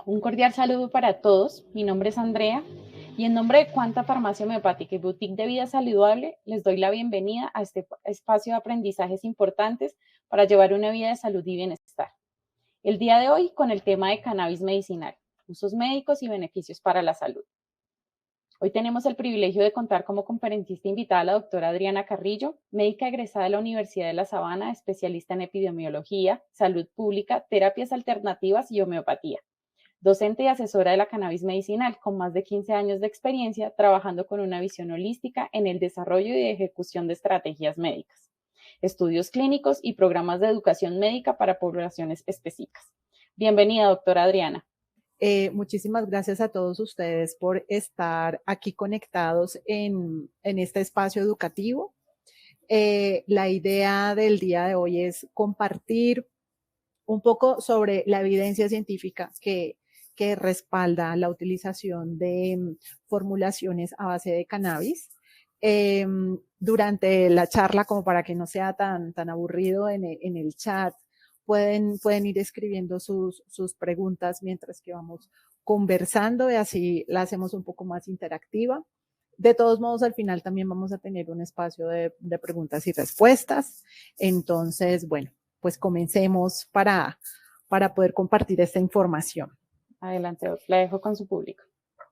Un cordial saludo para todos. Mi nombre es Andrea y en nombre de Cuanta Farmacia Homeopática y Boutique de Vida Saludable les doy la bienvenida a este espacio de aprendizajes importantes para llevar una vida de salud y bienestar. El día de hoy con el tema de cannabis medicinal, usos médicos y beneficios para la salud. Hoy tenemos el privilegio de contar como conferencista invitada a la doctora Adriana Carrillo, médica egresada de la Universidad de La Sabana, especialista en epidemiología, salud pública, terapias alternativas y homeopatía. Docente y asesora de la cannabis medicinal, con más de 15 años de experiencia trabajando con una visión holística en el desarrollo y ejecución de estrategias médicas, estudios clínicos y programas de educación médica para poblaciones específicas. Bienvenida, doctora Adriana. Muchísimas gracias a todos ustedes por estar aquí conectados en este espacio educativo. La idea del día de hoy es compartir un poco sobre la evidencia científica que respalda la utilización de formulaciones a base de cannabis. Durante la charla, como para que no sea tan aburrido en el chat, pueden ir escribiendo sus preguntas mientras que vamos conversando y así la hacemos un poco más interactiva. De todos modos, al final también vamos a tener un espacio de preguntas y respuestas. Entonces, bueno, pues comencemos para poder compartir esta información. Adelante, la dejo con su público.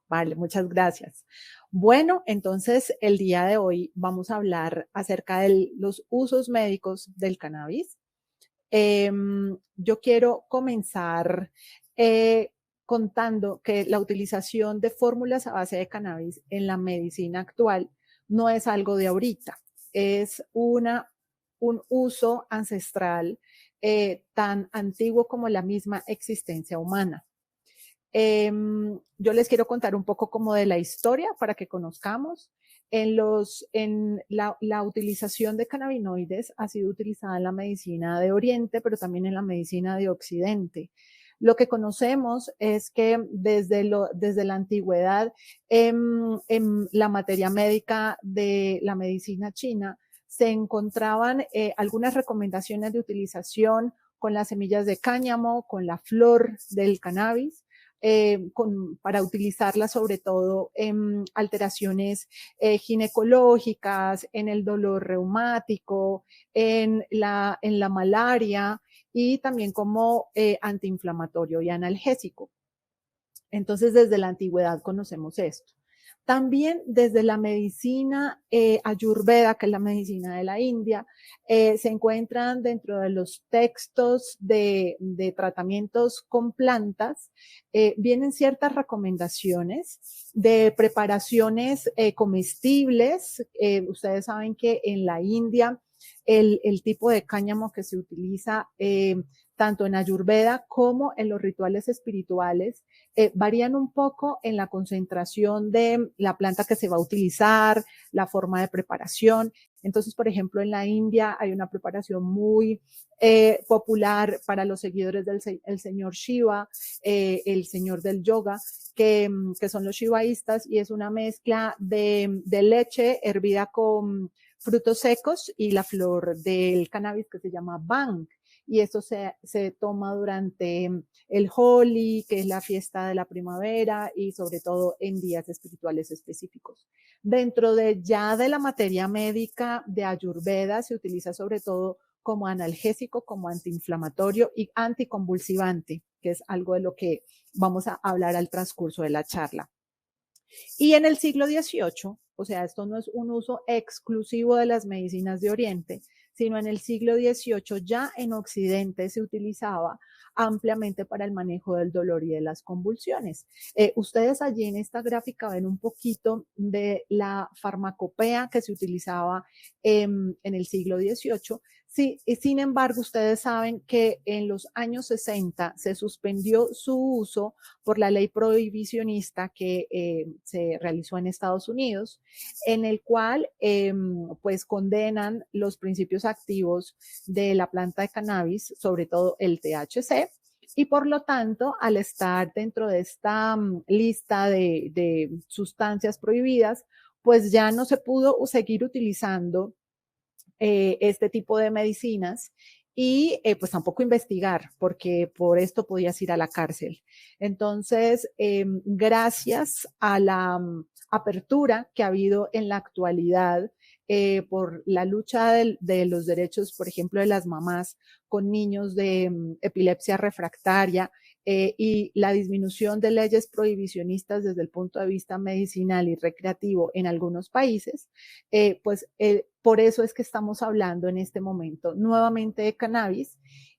Vale, muchas gracias. Bueno, entonces el día de hoy vamos a hablar acerca de los usos médicos del cannabis. Yo quiero comenzar contando que la utilización de fórmulas a base de cannabis en la medicina actual no es algo de ahorita, es un uso ancestral tan antiguo como la misma existencia humana. Yo les quiero contar un poco como de la historia para que conozcamos. La utilización de cannabinoides ha sido utilizada en la medicina de Oriente, pero también en la medicina de Occidente. Lo que conocemos es que desde la antigüedad, en la materia médica de la medicina china, se encontraban algunas recomendaciones de utilización con las semillas de cáñamo, con la flor del cannabis, para utilizarla sobre todo en alteraciones ginecológicas, en el dolor reumático, en la malaria y también como antiinflamatorio y analgésico. Entonces, desde la antigüedad conocemos esto. También desde la medicina ayurveda, que es la medicina de la India, se encuentran dentro de los textos de tratamientos con plantas, vienen ciertas recomendaciones de preparaciones comestibles. Ustedes saben que en la India el tipo de cáñamo que se utiliza tanto en Ayurveda como en los rituales espirituales varían un poco en la concentración de la planta que se va a utilizar, la forma de preparación. Entonces, por ejemplo, en la India hay una preparación muy popular para los seguidores del señor Shiva, el señor del yoga, que son los shivaístas, y es una mezcla de leche hervida con frutos secos y la flor del cannabis que se llama bhang. Y esto se toma durante el Holi, que es la fiesta de la primavera, y sobre todo en días espirituales específicos. Dentro de la materia médica de Ayurveda se utiliza sobre todo como analgésico, como antiinflamatorio y anticonvulsivante, que es algo de lo que vamos a hablar al transcurso de la charla. Y en el siglo XVIII, o sea, esto no es un uso exclusivo de las medicinas de Oriente, sino en el siglo XVIII ya en Occidente se utilizaba ampliamente para el manejo del dolor y de las convulsiones. Ustedes allí en esta gráfica ven un poquito de la farmacopea que se utilizaba en el siglo XVIII. Sí, sin embargo, ustedes saben que en los años 60 se suspendió su uso por la ley prohibicionista que se realizó en Estados Unidos, en el cual pues condenan los principios activos de la planta de cannabis, sobre todo el THC, y por lo tanto, al estar dentro de esta lista de sustancias prohibidas, pues ya no se pudo seguir utilizando este tipo de medicinas y pues tampoco investigar, porque por esto podías ir a la cárcel. Entonces, gracias a la apertura que ha habido en la actualidad por la lucha de los derechos, por ejemplo, de las mamás con niños de epilepsia refractaria, y la disminución de leyes prohibicionistas desde el punto de vista medicinal y recreativo en algunos países, pues por eso es que estamos hablando en este momento nuevamente de cannabis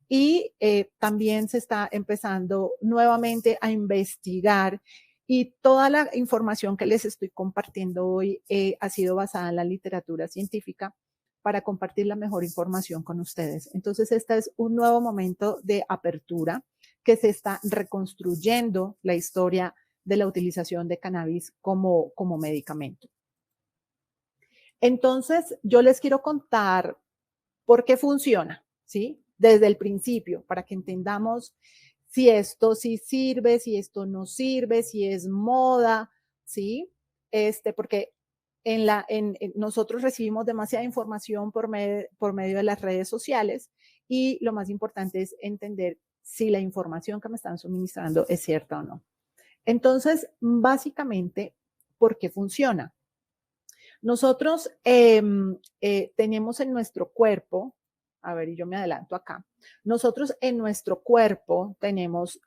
y también se está empezando nuevamente a investigar y toda la información que les estoy compartiendo hoy ha sido basada en la literatura científica para compartir la mejor información con ustedes. Entonces, este es un nuevo momento de apertura que se está reconstruyendo la historia de la utilización de cannabis como medicamento. Entonces, yo les quiero contar por qué funciona, ¿sí? Desde el principio, para que entendamos si esto sí sirve, si esto no sirve, si es moda, ¿sí? Porque nosotros recibimos demasiada información por medio de las redes sociales y lo más importante es entender si la información que me están suministrando es cierta o no. Entonces, básicamente, ¿por qué funciona? Nosotros tenemos en nuestro cuerpo, a ver, y yo me adelanto acá, nosotros en nuestro cuerpo tenemos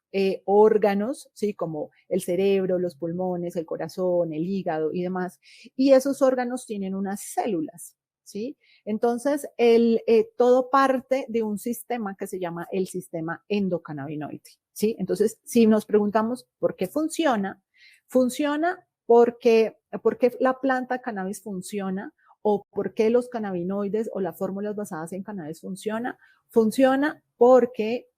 órganos, ¿sí? Como el cerebro, los pulmones, el corazón, el hígado y demás, y esos órganos tienen unas células, ¿sí? Entonces, todo parte de un sistema que se llama el sistema endocannabinoide, ¿sí? Entonces, si nos preguntamos por qué funciona, funciona porque la planta cannabis funciona o por qué los cannabinoides o las fórmulas basadas en cannabis funciona porque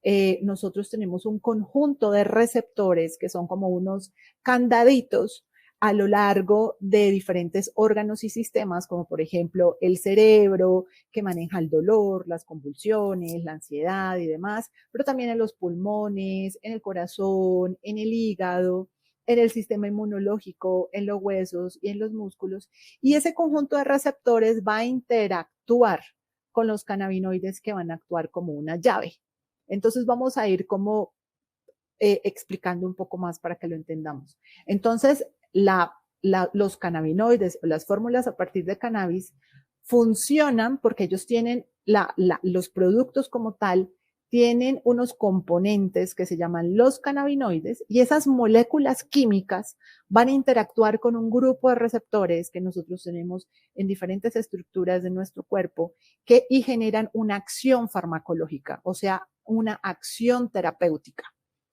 nosotros tenemos un conjunto de receptores que son como unos candaditos a lo largo de diferentes órganos y sistemas, como por ejemplo el cerebro, que maneja el dolor, las convulsiones, la ansiedad y demás, pero también en los pulmones, en el corazón, en el hígado, en el sistema inmunológico, en los huesos y en los músculos. Y ese conjunto de receptores va a interactuar con los cannabinoides que van a actuar como una llave. Entonces vamos a ir como explicando un poco más para que lo entendamos. Entonces, los cannabinoides o las fórmulas a partir de cannabis funcionan porque ellos tienen los productos como tal tienen unos componentes que se llaman los cannabinoides y esas moléculas químicas van a interactuar con un grupo de receptores que nosotros tenemos en diferentes estructuras de nuestro cuerpo y generan una acción farmacológica, o sea, una acción terapéutica.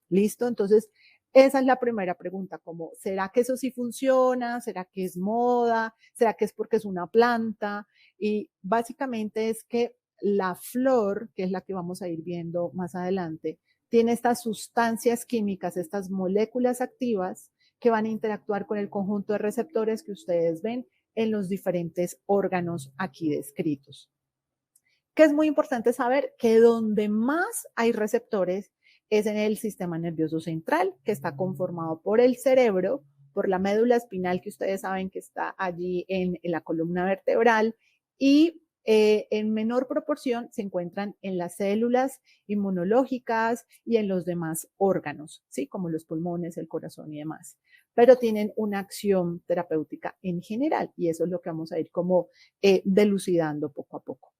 ¿Listo? Entonces, esa es la primera pregunta, como, ¿será que eso sí funciona? ¿Será que es moda? ¿Será que es porque es una planta? Y básicamente es que la flor, que es la que vamos a ir viendo más adelante, tiene estas sustancias químicas, estas moléculas activas que van a interactuar con el conjunto de receptores que ustedes ven en los diferentes órganos aquí descritos. Que es muy importante saber que donde más hay receptores es en el sistema nervioso central, que está conformado por el cerebro, por la médula espinal, que ustedes saben que está allí en la columna vertebral, y en menor proporción se encuentran en las células inmunológicas y en los demás órganos, ¿sí? Como los pulmones, el corazón y demás. Pero tienen una acción terapéutica en general, y eso es lo que vamos a ir como delucidando poco a poco.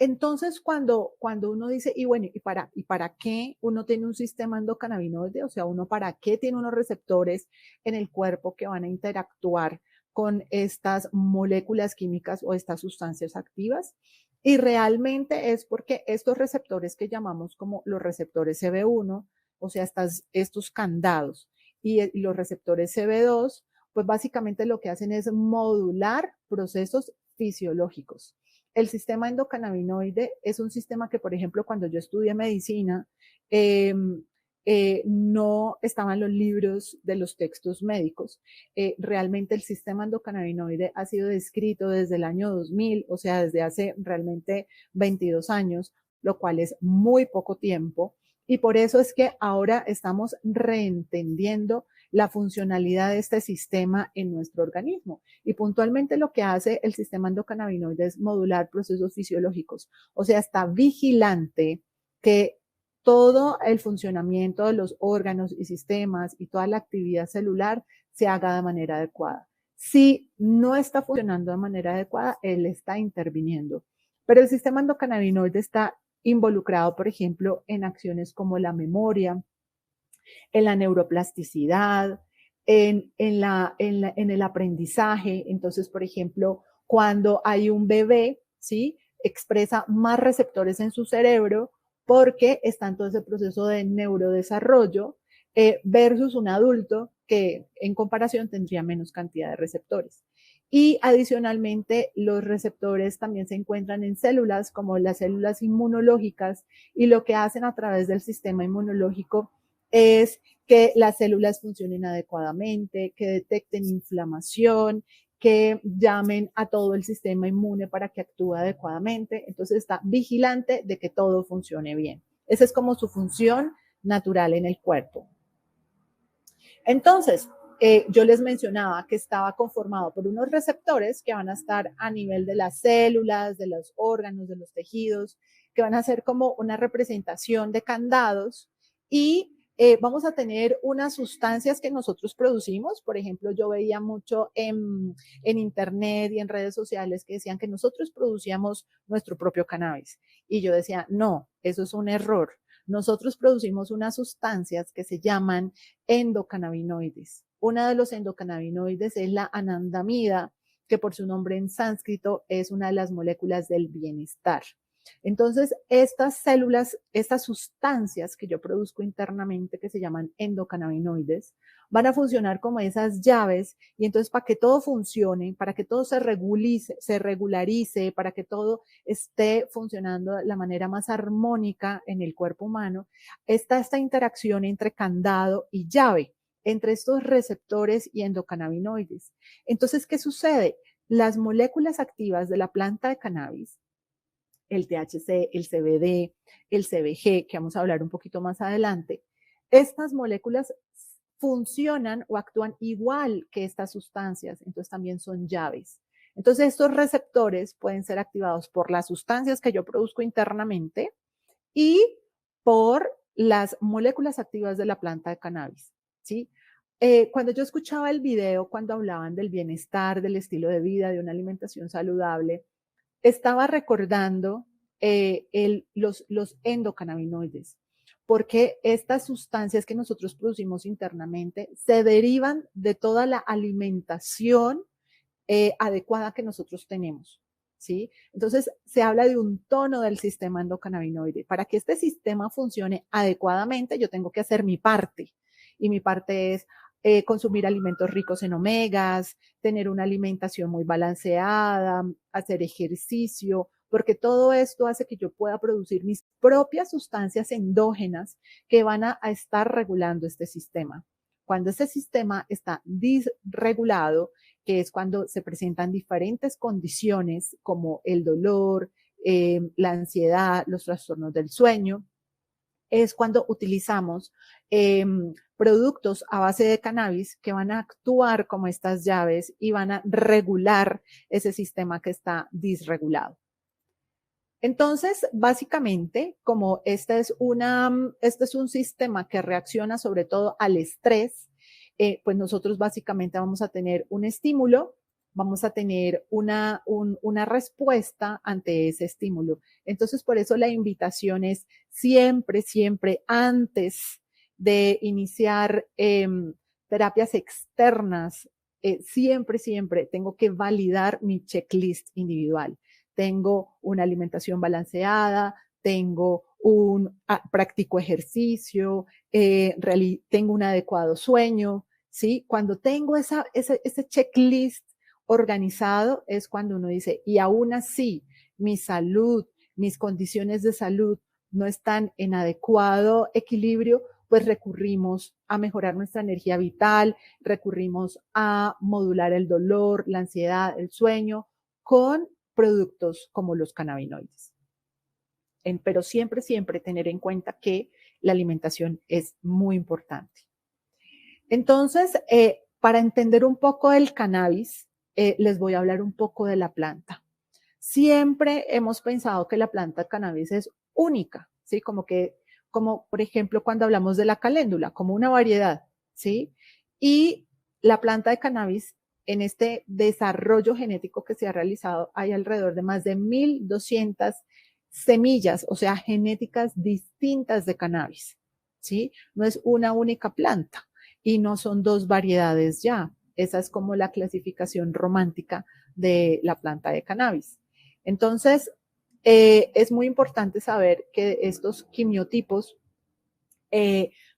Entonces, cuando uno dice, y bueno, ¿y para qué uno tiene un sistema endocannabinoide? O sea, ¿uno para qué tiene unos receptores en el cuerpo que van a interactuar con estas moléculas químicas o estas sustancias activas? Y realmente es porque estos receptores que llamamos como los receptores CB1, o sea, estos candados, y los receptores CB2, pues básicamente lo que hacen es modular procesos fisiológicos. El sistema endocannabinoide es un sistema que, por ejemplo, cuando yo estudié medicina, no estaban los libros de los textos médicos. Realmente el sistema endocannabinoide ha sido descrito desde el año 2000, o sea, desde hace realmente 22 años, lo cual es muy poco tiempo. Y por eso es que ahora estamos reentendiendo la funcionalidad de este sistema en nuestro organismo. Y puntualmente lo que hace el sistema endocannabinoide es modular procesos fisiológicos, o sea, está vigilante que todo el funcionamiento de los órganos y sistemas y toda la actividad celular se haga de manera adecuada. Si no está funcionando de manera adecuada, él está interviniendo. Pero el sistema endocannabinoide está involucrado, por ejemplo, en acciones como la memoria, en la neuroplasticidad, en el aprendizaje. Entonces, por ejemplo, cuando hay un bebé, ¿sí? Expresa más receptores en su cerebro porque está en todo ese proceso de neurodesarrollo versus un adulto que en comparación tendría menos cantidad de receptores. Y adicionalmente, los receptores también se encuentran en células como las células inmunológicas y lo que hacen a través del sistema inmunológico es que las células funcionen adecuadamente, que detecten inflamación, que llamen a todo el sistema inmune para que actúe adecuadamente. Entonces está vigilante de que todo funcione bien. Esa es como su función natural en el cuerpo. Entonces, yo les mencionaba que estaba conformado por unos receptores que van a estar a nivel de las células, de los órganos, de los tejidos, que van a ser como una representación de candados y vamos a tener unas sustancias que nosotros producimos. Por ejemplo, yo veía mucho en internet y en redes sociales que decían que nosotros producíamos nuestro propio cannabis. Y yo decía, no, eso es un error. Nosotros producimos unas sustancias que se llaman endocannabinoides. Uno de los endocannabinoides es la anandamida, que por su nombre en sánscrito es una de las moléculas del bienestar. Entonces, estas células, estas sustancias que yo produzco internamente, que se llaman endocannabinoides, van a funcionar como esas llaves y entonces para que todo funcione, para que todo se regularice, para que todo esté funcionando de la manera más armónica en el cuerpo humano, está esta interacción entre candado y llave, entre estos receptores y endocannabinoides. Entonces, ¿qué sucede? Las moléculas activas de la planta de cannabis, el THC, el CBD, el CBG, que vamos a hablar un poquito más adelante, estas moléculas funcionan o actúan igual que estas sustancias, entonces también son llaves. Entonces estos receptores pueden ser activados por las sustancias que yo produzco internamente y por las moléculas activas de la planta de cannabis, ¿sí? Cuando yo escuchaba el video, cuando hablaban del bienestar, del estilo de vida, de una alimentación saludable, estaba recordando los endocannabinoides, porque estas sustancias que nosotros producimos internamente se derivan de toda la alimentación adecuada que nosotros tenemos. ¿Sí? Entonces, se habla de un tono del sistema endocannabinoide. Para que este sistema funcione adecuadamente, yo tengo que hacer mi parte. Y mi parte es consumir alimentos ricos en omegas, tener una alimentación muy balanceada, hacer ejercicio, porque todo esto hace que yo pueda producir mis propias sustancias endógenas que van a estar regulando este sistema. Cuando este sistema está disregulado, que es cuando se presentan diferentes condiciones como el dolor, la ansiedad, los trastornos del sueño, es cuando utilizamos productos a base de cannabis que van a actuar como estas llaves y van a regular ese sistema que está disregulado. Entonces, básicamente, como este es un sistema que reacciona sobre todo al estrés, pues nosotros básicamente vamos a tener un estímulo, vamos a tener una respuesta ante ese estímulo. Entonces, por eso la invitación es siempre, siempre antes de iniciar terapias externas, siempre, siempre tengo que validar mi checklist individual. Tengo una alimentación balanceada, practico ejercicio, tengo un adecuado sueño, ¿sí? Cuando tengo ese checklist organizado es cuando uno dice, y aún así, mi salud, mis condiciones de salud no están en adecuado equilibrio, pues recurrimos a mejorar nuestra energía vital, recurrimos a modular el dolor, la ansiedad, el sueño, con productos como los cannabinoides. Pero siempre, siempre tener en cuenta que la alimentación es muy importante. Entonces, para entender un poco el cannabis, les voy a hablar un poco de la planta. Siempre hemos pensado que la planta de cannabis es única, ¿sí? Como por ejemplo cuando hablamos de la caléndula, como una variedad, ¿sí? Y la planta de cannabis, en este desarrollo genético que se ha realizado, hay alrededor de más de 1.200 semillas, o sea, genéticas distintas de cannabis, ¿sí? No es una única planta y no son dos variedades ya. Esa es como la clasificación romántica de la planta de cannabis. Entonces, es muy importante saber que estos quimiotipos,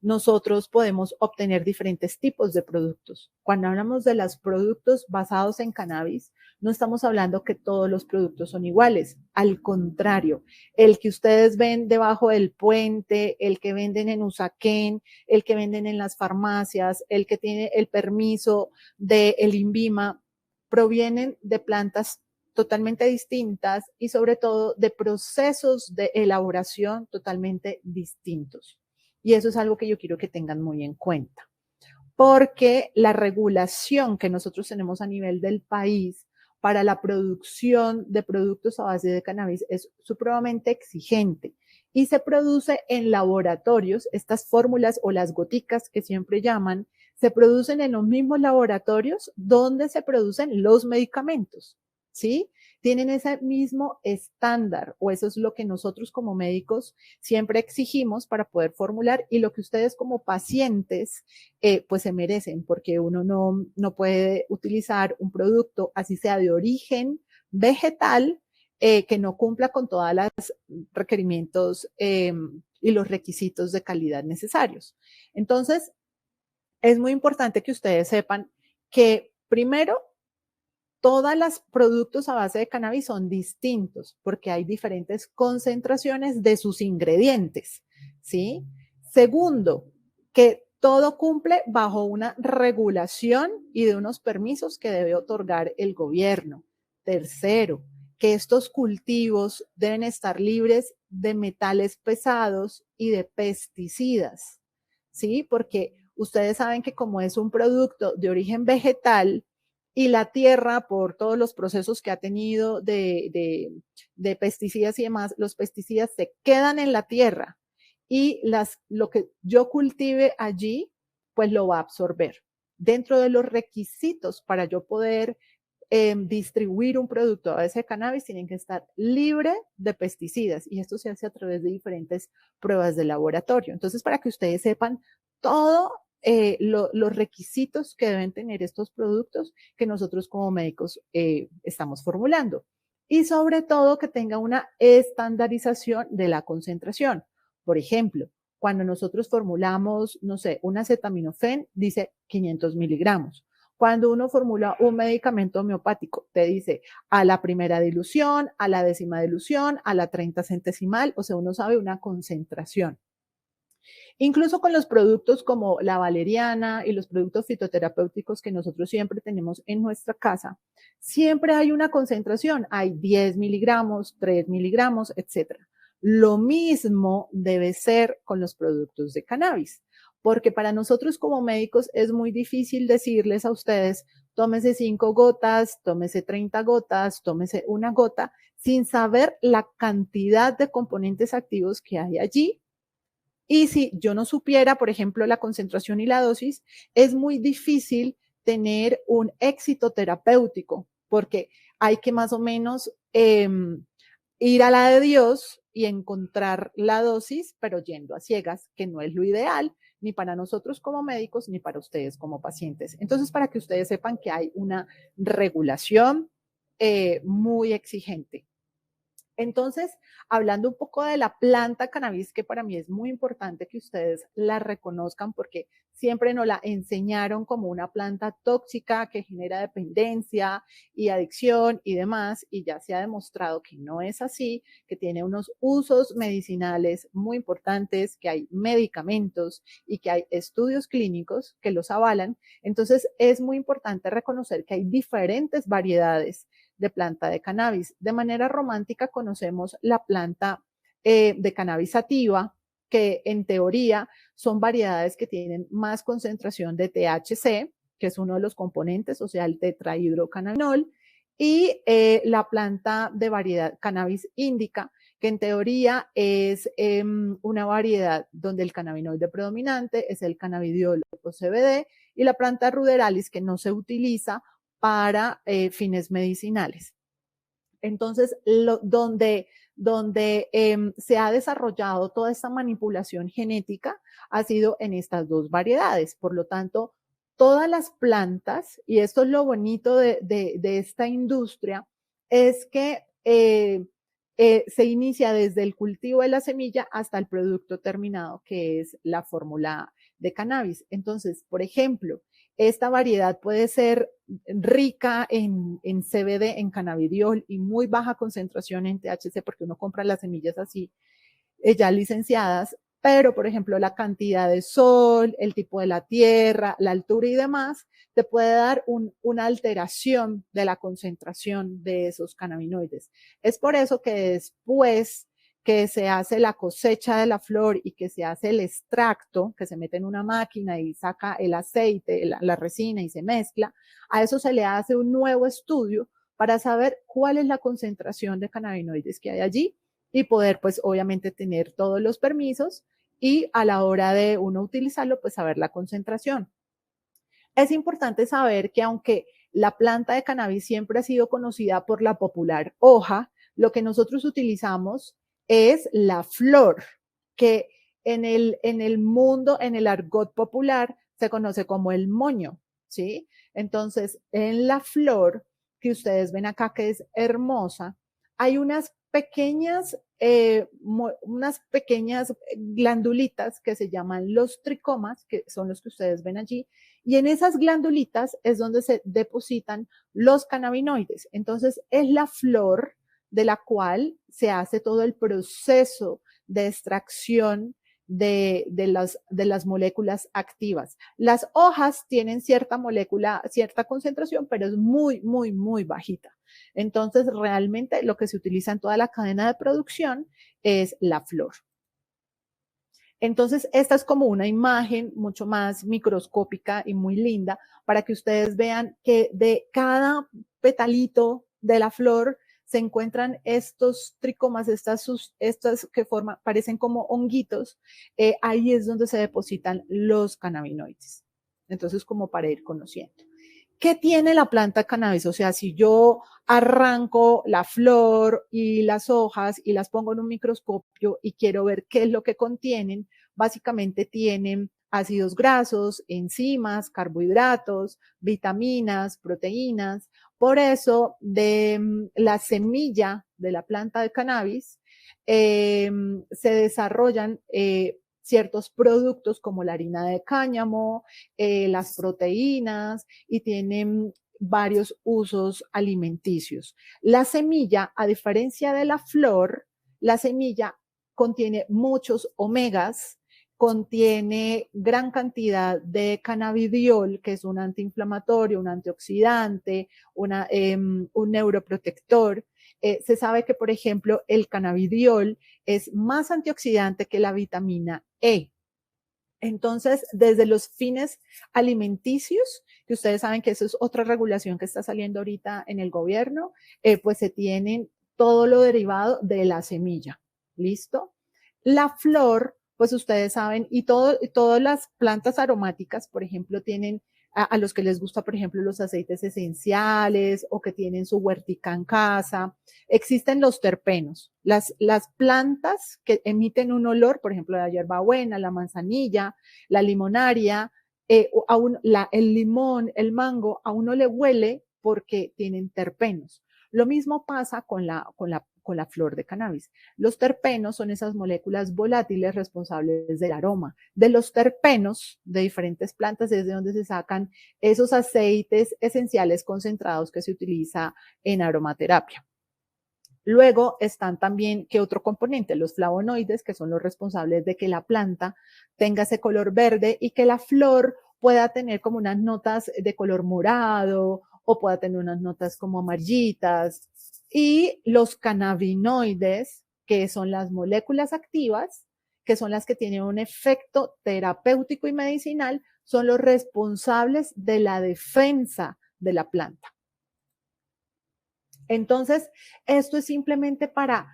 nosotros podemos obtener diferentes tipos de productos. Cuando hablamos de los productos basados en cannabis, no estamos hablando que todos los productos son iguales. Al contrario, el que ustedes ven debajo del puente, el que venden en Usaquén, el que venden en las farmacias, el que tiene el permiso del INVIMA, provienen de plantas totalmente distintas y sobre todo de procesos de elaboración totalmente distintos. Y eso es algo que yo quiero que tengan muy en cuenta, porque la regulación que nosotros tenemos a nivel del país para la producción de productos a base de cannabis es supremamente exigente y se produce en laboratorios. Estas fórmulas o las goticas que siempre llaman, se producen en los mismos laboratorios donde se producen los medicamentos, ¿sí? Tienen ese mismo estándar, o eso es lo que nosotros como médicos siempre exigimos para poder formular, y lo que ustedes como pacientes pues se merecen, porque uno no puede utilizar un producto, así sea de origen vegetal, que no cumpla con todos los requerimientos y los requisitos de calidad necesarios. Entonces, es muy importante que ustedes sepan que primero, todos los productos a base de cannabis son distintos porque hay diferentes concentraciones de sus ingredientes, ¿sí? Segundo, que todo cumple bajo una regulación y de unos permisos que debe otorgar el gobierno. Tercero, que estos cultivos deben estar libres de metales pesados y de pesticidas, ¿sí? Porque ustedes saben que como es un producto de origen vegetal, y la tierra, por todos los procesos que ha tenido de pesticidas y demás, los pesticidas se quedan en la tierra y lo que yo cultive allí, pues lo va a absorber. Dentro de los requisitos para yo poder distribuir un producto a base de cannabis, tienen que estar libre de pesticidas, y esto se hace a través de diferentes pruebas de laboratorio. Entonces, para que ustedes sepan todo los requisitos que deben tener estos productos que nosotros como médicos estamos formulando. Y sobre todo que tenga una estandarización de la concentración. Por ejemplo, cuando nosotros formulamos, no sé, un acetaminofén, dice 500 miligramos. Cuando uno formula un medicamento homeopático, te dice a la primera dilución, a la décima dilución, a la 30 centesimal, o sea, uno sabe una concentración. Incluso con los productos como la valeriana y los productos fitoterapéuticos que nosotros siempre tenemos en nuestra casa, siempre hay una concentración, hay 10 miligramos, 3 miligramos, etcétera. Lo mismo debe ser con los productos de cannabis, porque para nosotros como médicos es muy difícil decirles a ustedes, tómese 5 gotas, tómese 30 gotas, tómese una gota, sin saber la cantidad de componentes activos que hay allí. Y si yo no supiera, por ejemplo, la concentración y la dosis, es muy difícil tener un éxito terapéutico, porque hay que más o menos ir a la de Dios y encontrar la dosis, pero yendo a ciegas, que no es lo ideal, ni para nosotros como médicos, ni para ustedes como pacientes. Entonces, para que ustedes sepan que hay una regulación muy exigente. Entonces, hablando un poco de la planta cannabis, que para mí es muy importante que ustedes la reconozcan porque siempre nos la enseñaron como una planta tóxica que genera dependencia y adicción y demás, y ya se ha demostrado que no es así, que tiene unos usos medicinales muy importantes, que hay medicamentos y que hay estudios clínicos que los avalan. Entonces, es muy importante reconocer que hay diferentes variedades de planta de cannabis. De manera romántica conocemos la planta de cannabis sativa, que en teoría son variedades que tienen más concentración de THC, que es uno de los componentes, o sea, el tetrahidrocannabinol, y la planta de variedad Cannabis indica, que en teoría es una variedad donde el cannabinoide predominante es el cannabidiol o CBD, y la planta ruderalis, que no se utiliza para fines medicinales. Entonces, donde se ha desarrollado toda esta manipulación genética ha sido en estas dos variedades. Por lo tanto, todas las plantas, y esto es lo bonito de esta industria, es que se inicia desde el cultivo de la semilla hasta el producto terminado, que es la fórmula de cannabis. Entonces, por ejemplo, esta variedad puede ser rica en CBD, en cannabidiol, y muy baja concentración en THC, porque uno compra las semillas así, ya licenciadas, pero por ejemplo la cantidad de sol, el tipo de la tierra, la altura y demás, te puede dar una alteración de la concentración de esos cannabinoides. Es por eso que después que se hace la cosecha de la flor y que se hace el extracto, que se mete en una máquina y saca el aceite, la resina y se mezcla, a eso se le hace un nuevo estudio para saber cuál es la concentración de cannabinoides que hay allí y poder, pues, obviamente tener todos los permisos y a la hora de uno utilizarlo, pues, saber la concentración. Es importante saber que aunque la planta de cannabis siempre ha sido conocida por la popular hoja, lo que nosotros utilizamos es la flor, que en el mundo, en el argot popular, se conoce como el moño, ¿sí? Entonces, en la flor que ustedes ven acá, que es hermosa, hay unas pequeñas glandulitas que se llaman los tricomas, que son los que ustedes ven allí, y en esas glandulitas es donde se depositan los cannabinoides. Entonces, es la flor de la cual se hace todo el proceso de extracción de las moléculas activas. Las hojas tienen cierta molécula, cierta concentración, pero es muy, muy, muy bajita. Entonces, realmente lo que se utiliza en toda la cadena de producción es la flor. Entonces, esta es como una imagen mucho más microscópica y muy linda para que ustedes vean que de cada petalito de la flor se encuentran estos tricomas, estas que parecen como honguitos. Ahí es donde se depositan los cannabinoides. Entonces, como para ir conociendo. ¿Qué tiene la planta de cannabis? O sea, si yo arranco la flor y las hojas y las pongo en un microscopio y quiero ver qué es lo que contienen, básicamente tienen ácidos grasos, enzimas, carbohidratos, vitaminas, proteínas. Por eso, de la semilla de la planta de cannabis se desarrollan ciertos productos como la harina de cáñamo, las proteínas, y tienen varios usos alimenticios. La semilla, a diferencia de la flor, la semilla contiene muchos omegas, contiene gran cantidad de cannabidiol, que es un antiinflamatorio, un antioxidante, un neuroprotector. Se sabe que, por ejemplo, el cannabidiol es más antioxidante que la vitamina E. Entonces, desde los fines alimenticios, que ustedes saben que eso es otra regulación que está saliendo ahorita en el gobierno, pues se tienen todo lo derivado de la semilla. ¿Listo? La flor, pues ustedes saben, y todas las plantas aromáticas, por ejemplo, tienen a los que les gusta, por ejemplo, los aceites esenciales o que tienen su huertica en casa. Existen los terpenos, las plantas que emiten un olor, por ejemplo, la hierbabuena, la manzanilla, la limonaria, el limón, el mango, a uno le huele porque tienen terpenos. Lo mismo pasa con la flor de cannabis. Los terpenos son esas moléculas volátiles responsables del aroma. De los terpenos de diferentes plantas es de donde se sacan esos aceites esenciales concentrados que se utiliza en aromaterapia. Luego están también, ¿qué otro componente? Los flavonoides, que son los responsables de que la planta tenga ese color verde y que la flor pueda tener como unas notas de color morado o pueda tener unas notas como amarillitas. Y los cannabinoides, que son las moléculas activas que son las que tienen un efecto terapéutico y medicinal, son los responsables de la defensa de la planta. Entonces, esto es simplemente para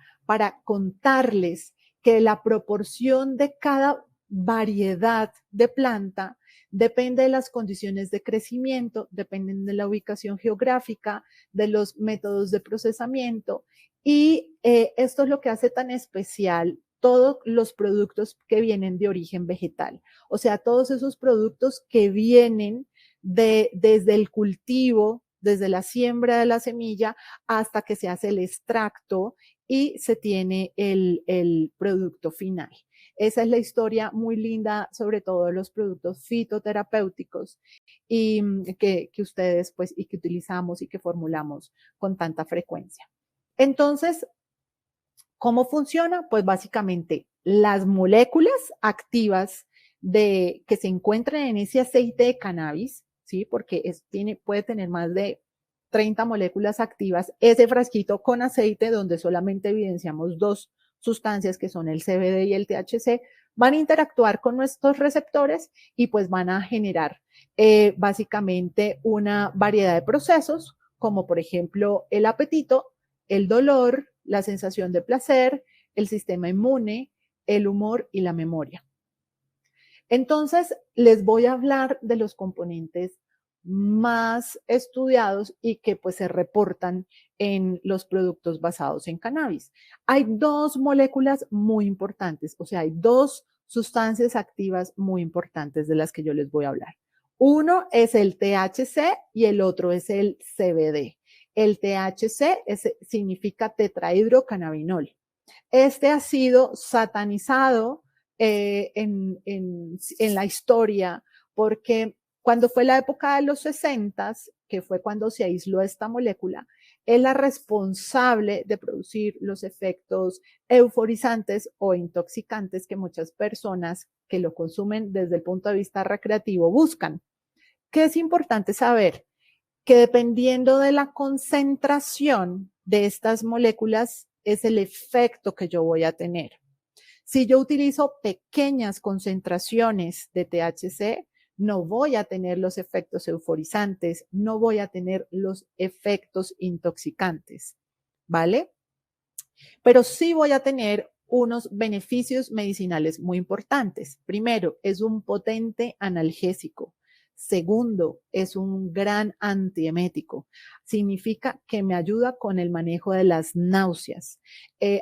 contarles que la proporción de cada variedad de planta depende de las condiciones de crecimiento, dependen de la ubicación geográfica, de los métodos de procesamiento, y esto es lo que hace tan especial todos los productos que vienen de origen vegetal. O sea, todos esos productos que vienen desde el cultivo, desde la siembra de la semilla hasta que se hace el extracto y se tiene el producto final. Esa es la historia muy linda, sobre todo de los productos fitoterapéuticos y que ustedes pues y que utilizamos y que formulamos con tanta frecuencia. Entonces, ¿cómo funciona? Pues básicamente las moléculas activas que se encuentran en ese aceite de cannabis, ¿sí? Porque puede tener más de 30 moléculas activas, ese frasquito con aceite donde solamente evidenciamos dos sustancias que son el CBD y el THC, van a interactuar con nuestros receptores y pues van a generar básicamente una variedad de procesos, como por ejemplo el apetito, el dolor, la sensación de placer, el sistema inmune, el humor y la memoria. Entonces, les voy a hablar de los componentes más estudiados y que pues se reportan en los productos basados en cannabis. Hay dos moléculas muy importantes, o sea, hay dos sustancias activas muy importantes de las que yo les voy a hablar. Uno es el THC y el otro es el CBD. El THC significa tetrahidrocannabinol. Este ha sido satanizado en la historia porque cuando fue la época de los 60, que fue cuando se aisló esta molécula, es la responsable de producir los efectos euforizantes o intoxicantes que muchas personas que lo consumen desde el punto de vista recreativo buscan. ¿Qué es importante saber? Que dependiendo de la concentración de estas moléculas es el efecto que yo voy a tener. Si yo utilizo pequeñas concentraciones de THC, no voy a tener los efectos euforizantes, no voy a tener los efectos intoxicantes, ¿vale? Pero sí voy a tener unos beneficios medicinales muy importantes. Primero, es un potente analgésico. Segundo, es un gran antiemético. Significa que me ayuda con el manejo de las náuseas.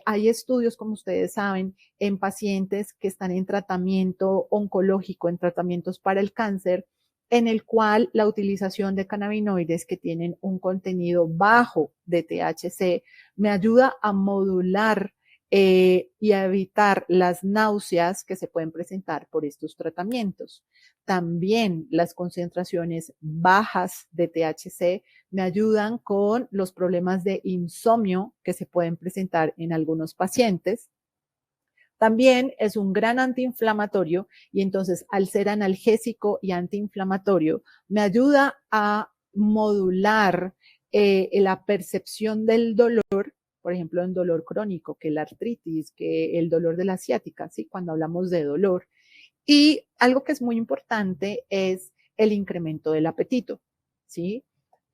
Hay estudios, como ustedes saben, en pacientes que están en tratamiento oncológico, en tratamientos para el cáncer, en el cual la utilización de cannabinoides que tienen un contenido bajo de THC me ayuda a modular y a evitar las náuseas que se pueden presentar por estos tratamientos. También las concentraciones bajas de THC me ayudan con los problemas de insomnio que se pueden presentar en algunos pacientes. También es un gran antiinflamatorio y entonces al ser analgésico y antiinflamatorio me ayuda a modular la percepción del dolor, por ejemplo, en dolor crónico, que la artritis, que el dolor de la ciática, ¿sí? Cuando hablamos de dolor. Y algo que es muy importante es el incremento del apetito, ¿sí?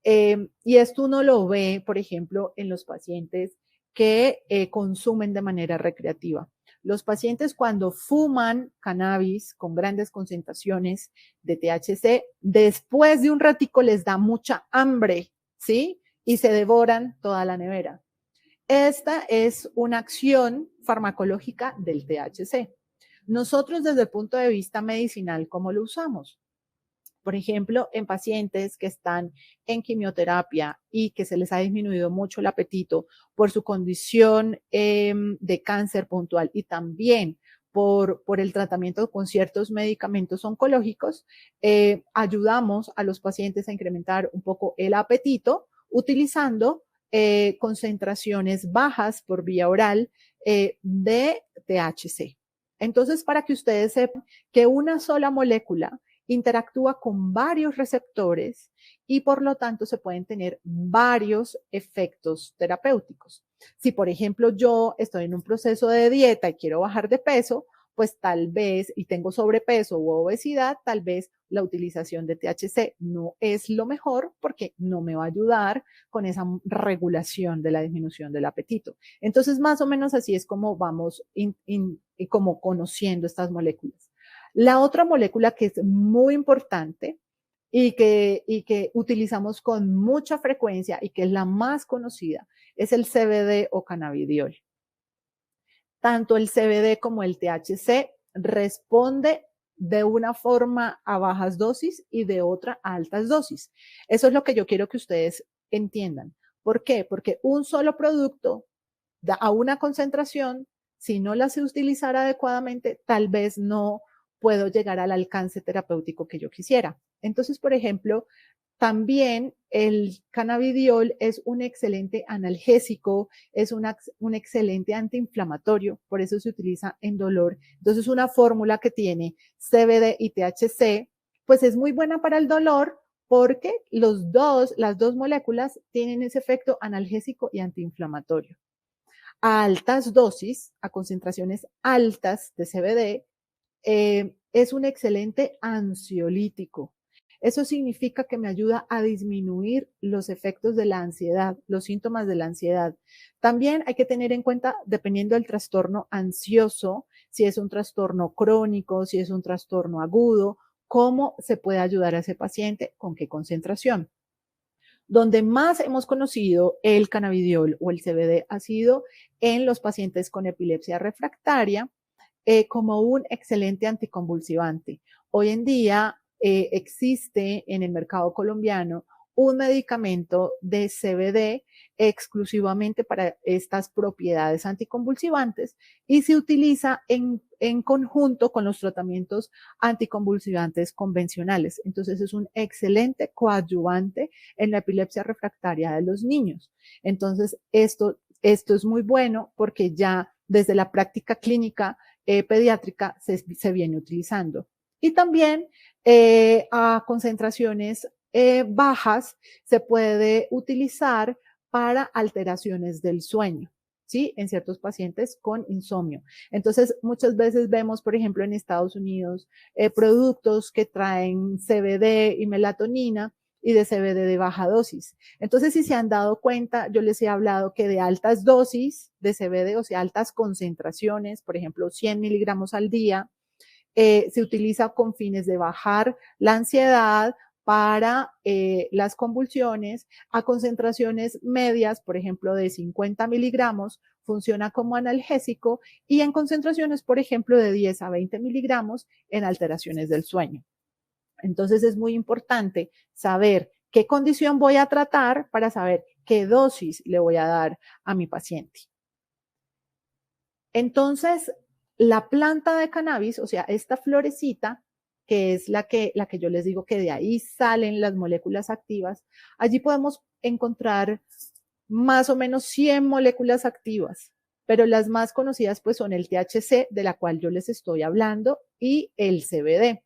Y esto uno lo ve, por ejemplo, en los pacientes que consumen de manera recreativa. Los pacientes cuando fuman cannabis con grandes concentraciones de THC, después de un ratico les da mucha hambre, ¿sí? Y se devoran toda la nevera. Esta es una acción farmacológica del THC. Nosotros desde el punto de vista medicinal, ¿cómo lo usamos? Por ejemplo, en pacientes que están en quimioterapia y que se les ha disminuido mucho el apetito por su condición de cáncer puntual y también por el tratamiento con ciertos medicamentos oncológicos, ayudamos a los pacientes a incrementar un poco el apetito utilizando concentraciones bajas por vía oral de THC. Entonces, para que ustedes sepan que una sola molécula interactúa con varios receptores y por lo tanto se pueden tener varios efectos terapéuticos. Si por ejemplo yo estoy en un proceso de dieta y quiero bajar de peso, pues tal vez, y tengo sobrepeso u obesidad, tal vez la utilización de THC no es lo mejor porque no me va a ayudar con esa regulación de la disminución del apetito. Entonces, más o menos así es como vamos como conociendo estas moléculas. La otra molécula que es muy importante y que utilizamos con mucha frecuencia y que es la más conocida es el CBD o cannabidiol. Tanto el CBD como el THC responde de una forma a bajas dosis y de otra a altas dosis. Eso es lo que yo quiero que ustedes entiendan. ¿Por qué? Porque un solo producto a una concentración, si no la sé utilizar adecuadamente, tal vez no puedo llegar al alcance terapéutico que yo quisiera. Entonces, por ejemplo, también el cannabidiol es un excelente analgésico, es un excelente antiinflamatorio, por eso se utiliza en dolor. Entonces, una fórmula que tiene CBD y THC, pues es muy buena para el dolor porque las dos moléculas tienen ese efecto analgésico y antiinflamatorio. A altas dosis, a concentraciones altas de CBD, es un excelente ansiolítico. Eso significa que me ayuda a disminuir los efectos de la ansiedad, los síntomas de la ansiedad. También hay que tener en cuenta, dependiendo del trastorno ansioso, si es un trastorno crónico, si es un trastorno agudo, cómo se puede ayudar a ese paciente, con qué concentración. Donde más hemos conocido el cannabidiol o el CBD ha sido en los pacientes con epilepsia refractaria, como un excelente anticonvulsivante. Hoy en día existe en el mercado colombiano un medicamento de CBD exclusivamente para estas propiedades anticonvulsivantes y se utiliza en conjunto con los tratamientos anticonvulsivantes convencionales. Entonces es un excelente coadyuvante en la epilepsia refractaria de los niños. Entonces esto es muy bueno porque ya desde la práctica clínica pediátrica se viene utilizando. Y también a concentraciones bajas se puede utilizar para alteraciones del sueño, ¿sí? En ciertos pacientes con insomnio. Entonces, muchas veces vemos, por ejemplo, en Estados Unidos, productos que traen CBD y melatonina y de CBD de baja dosis. Entonces, si se han dado cuenta, yo les he hablado que de altas dosis de CBD, o sea, altas concentraciones, por ejemplo, 100 miligramos al día, se utiliza con fines de bajar la ansiedad para las convulsiones. A concentraciones medias, por ejemplo, de 50 miligramos, funciona como analgésico y en concentraciones, por ejemplo, de 10 a 20 miligramos en alteraciones del sueño. Entonces es muy importante saber qué condición voy a tratar para saber qué dosis le voy a dar a mi paciente. Entonces, la planta de cannabis, o sea, esta florecita, que es la que yo les digo que de ahí salen las moléculas activas, allí podemos encontrar más o menos 100 moléculas activas, pero las más conocidas pues son el THC, de la cual yo les estoy hablando, y el CBD.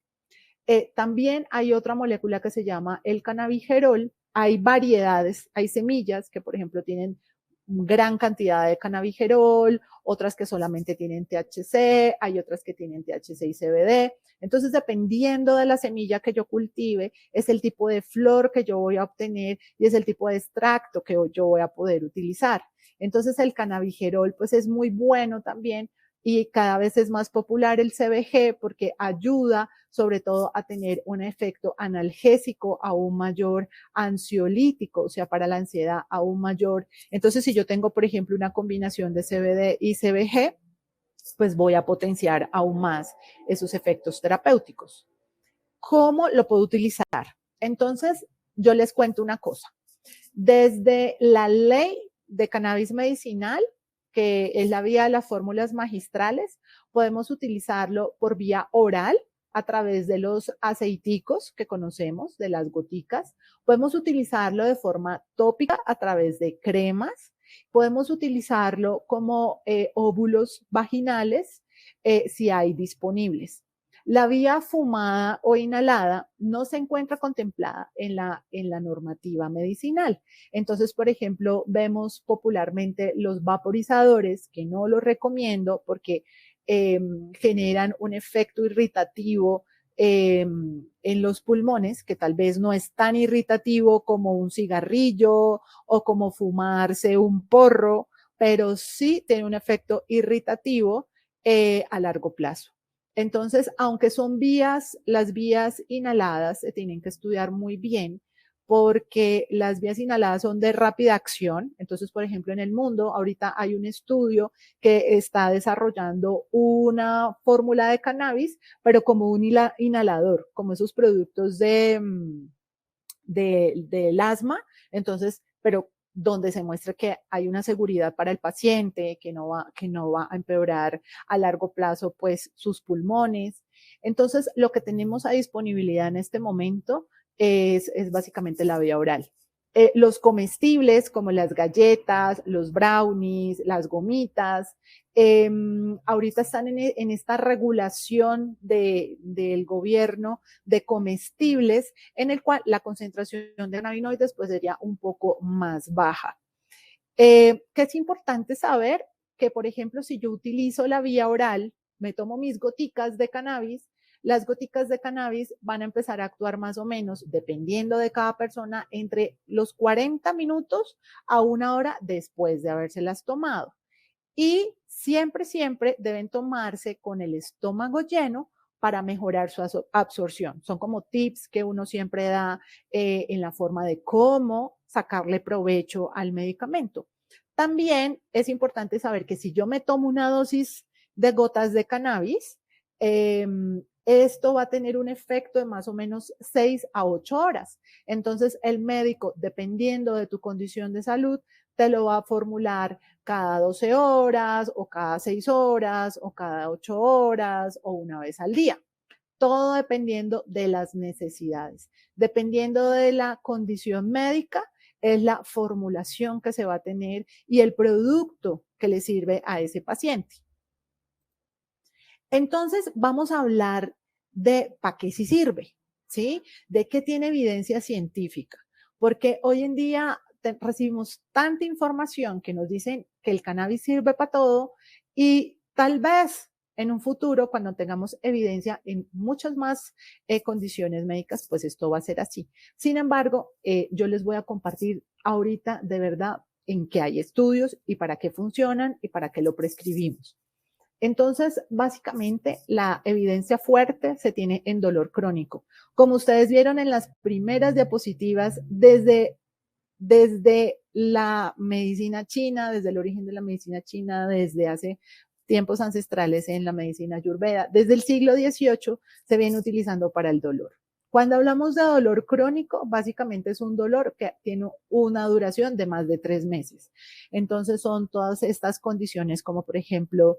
También hay otra molécula que se llama el cannabigerol. Hay variedades, hay semillas que, por ejemplo, tienen gran cantidad de cannabigerol, otras que solamente tienen THC, hay otras que tienen THC y CBD. Entonces, dependiendo de la semilla que yo cultive, es el tipo de flor que yo voy a obtener y es el tipo de extracto que yo voy a poder utilizar. Entonces, el cannabigerol, pues es muy bueno también y cada vez es más popular el CBG porque ayuda sobre todo a tener un efecto analgésico aún mayor, ansiolítico, o sea, para la ansiedad aún mayor. Entonces, si yo tengo, por ejemplo, una combinación de CBD y CBG, pues voy a potenciar aún más esos efectos terapéuticos. ¿Cómo lo puedo utilizar? Entonces, yo les cuento una cosa. Desde la ley de cannabis medicinal, que es la vía de las fórmulas magistrales, podemos utilizarlo por vía oral a través de los aceiticos que conocemos, de las goticas. Podemos utilizarlo de forma tópica a través de cremas. Podemos utilizarlo como óvulos vaginales si hay disponibles. La vía fumada o inhalada no se encuentra contemplada en la normativa medicinal. Entonces, por ejemplo, vemos popularmente los vaporizadores, que no los recomiendo porque generan un efecto irritativo en los pulmones, que tal vez no es tan irritativo como un cigarrillo o como fumarse un porro, pero sí tiene un efecto irritativo a largo plazo. Entonces, aunque son vías, las vías inhaladas se tienen que estudiar muy bien porque las vías inhaladas son de rápida acción. Entonces, por ejemplo, en el mundo ahorita hay un estudio que está desarrollando una fórmula de cannabis, pero como un inhalador, como esos productos del asma. Entonces, pero donde se muestra que hay una seguridad para el paciente, que no va a empeorar a largo plazo pues sus pulmones. Entonces, lo que tenemos a disponibilidad en este momento es básicamente la vía oral. Los comestibles como las galletas, los brownies, las gomitas, ahorita están en esta regulación del gobierno de comestibles en el cual la concentración de cannabinoides pues sería un poco más baja. Que es importante saber que, por ejemplo, si yo utilizo la vía oral, me tomo mis goticas de cannabis, las goticas de cannabis van a empezar a actuar más o menos, dependiendo de cada persona, entre los 40 minutos a una hora después de habérselas tomado. Y siempre, siempre deben tomarse con el estómago lleno para mejorar su absorción. Son como tips que uno siempre da en la forma de cómo sacarle provecho al medicamento. También es importante saber que si yo me tomo una dosis de gotas de cannabis, esto va a tener un efecto de más o menos 6 a 8 horas. Entonces, el médico, dependiendo de tu condición de salud, te lo va a formular cada 12 horas o cada 6 horas o cada 8 horas o una vez al día. Todo dependiendo de las necesidades. Dependiendo de la condición médica, es la formulación que se va a tener y el producto que le sirve a ese paciente. Entonces, vamos a hablar de para qué sí sirve, ¿sí? De qué tiene evidencia científica. Porque hoy en día recibimos tanta información que nos dicen que el cannabis sirve para todo y tal vez en un futuro, cuando tengamos evidencia en muchas más condiciones médicas, pues esto va a ser así. Sin embargo, yo les voy a compartir ahorita de verdad en qué hay estudios y para qué funcionan y para qué lo prescribimos. Entonces, básicamente, la evidencia fuerte se tiene en dolor crónico. Como ustedes vieron en las primeras diapositivas, desde la medicina china, desde el origen de la medicina china, desde hace tiempos ancestrales en la medicina ayurveda, desde el siglo XVIII se viene utilizando para el dolor. Cuando hablamos de dolor crónico, básicamente es un dolor que tiene una duración de más de 3 meses. Entonces son todas estas condiciones como por ejemplo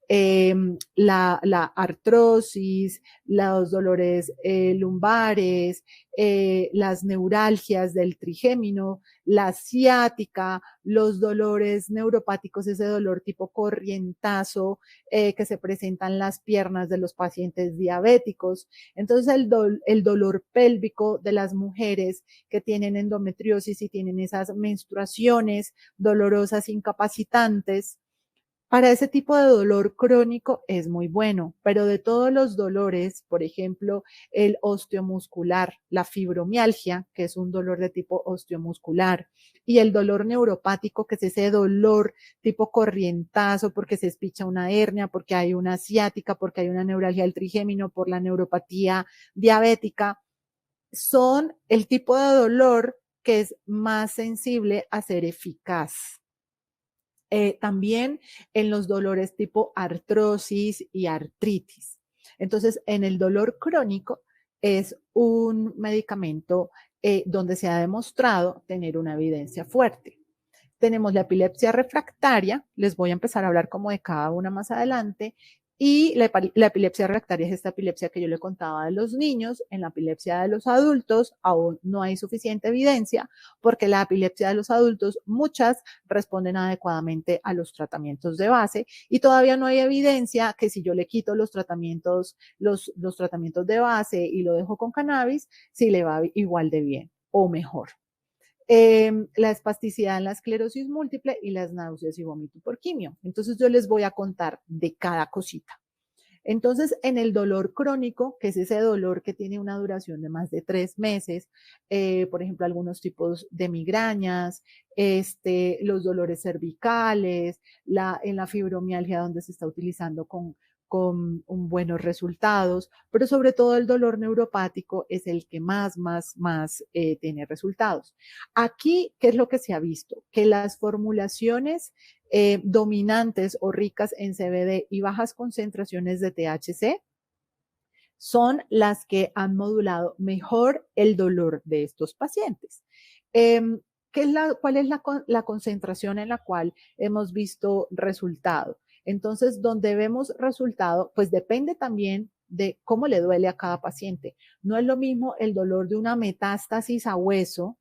la artrosis, los dolores lumbares, las neuralgias del trigémino, la ciática, los dolores neuropáticos, ese dolor tipo corrientazo que se presenta en las piernas de los pacientes diabéticos. Entonces el dolor pélvico de las mujeres que tienen endometriosis y tienen esas menstruaciones dolorosas, incapacitantes. Para ese tipo de dolor crónico es muy bueno, pero de todos los dolores, por ejemplo, el osteomuscular, la fibromialgia, que es un dolor de tipo osteomuscular, y el dolor neuropático, que es ese dolor tipo corrientazo, porque se espicha una hernia, porque hay una ciática, porque hay una neuralgia del trigémino, por la neuropatía diabética, son el tipo de dolor que es más sensible a ser eficaz. También en los dolores tipo artrosis y artritis. Entonces, en el dolor crónico es un medicamento donde se ha demostrado tener una evidencia fuerte. Tenemos la epilepsia refractaria, les voy a empezar a hablar como de cada una más adelante, y la epilepsia refractaria es esta epilepsia que yo le contaba de los niños. En la epilepsia de los adultos aún no hay suficiente evidencia porque la epilepsia de los adultos, muchas responden adecuadamente a los tratamientos de base y todavía no hay evidencia que si yo le quito los tratamientos de base y lo dejo con cannabis, si le va igual de bien o mejor. la espasticidad en la esclerosis múltiple y las náuseas y vómito por quimio. Entonces yo les voy a contar de cada cosita. Entonces, en el dolor crónico, que es ese dolor que tiene una duración de más de 3 meses, por ejemplo, algunos tipos de migrañas, los dolores cervicales, en la fibromialgia donde se está utilizando con buenos resultados, pero sobre todo el dolor neuropático es el que más tiene resultados. Aquí, ¿qué es lo que se ha visto? Que las formulaciones dominantes o ricas en CBD y bajas concentraciones de THC son las que han modulado mejor el dolor de estos pacientes. ¿Cuál es la concentración en la cual hemos visto resultado? Entonces, donde vemos resultado, pues depende también de cómo le duele a cada paciente. No es lo mismo el dolor de una metástasis a hueso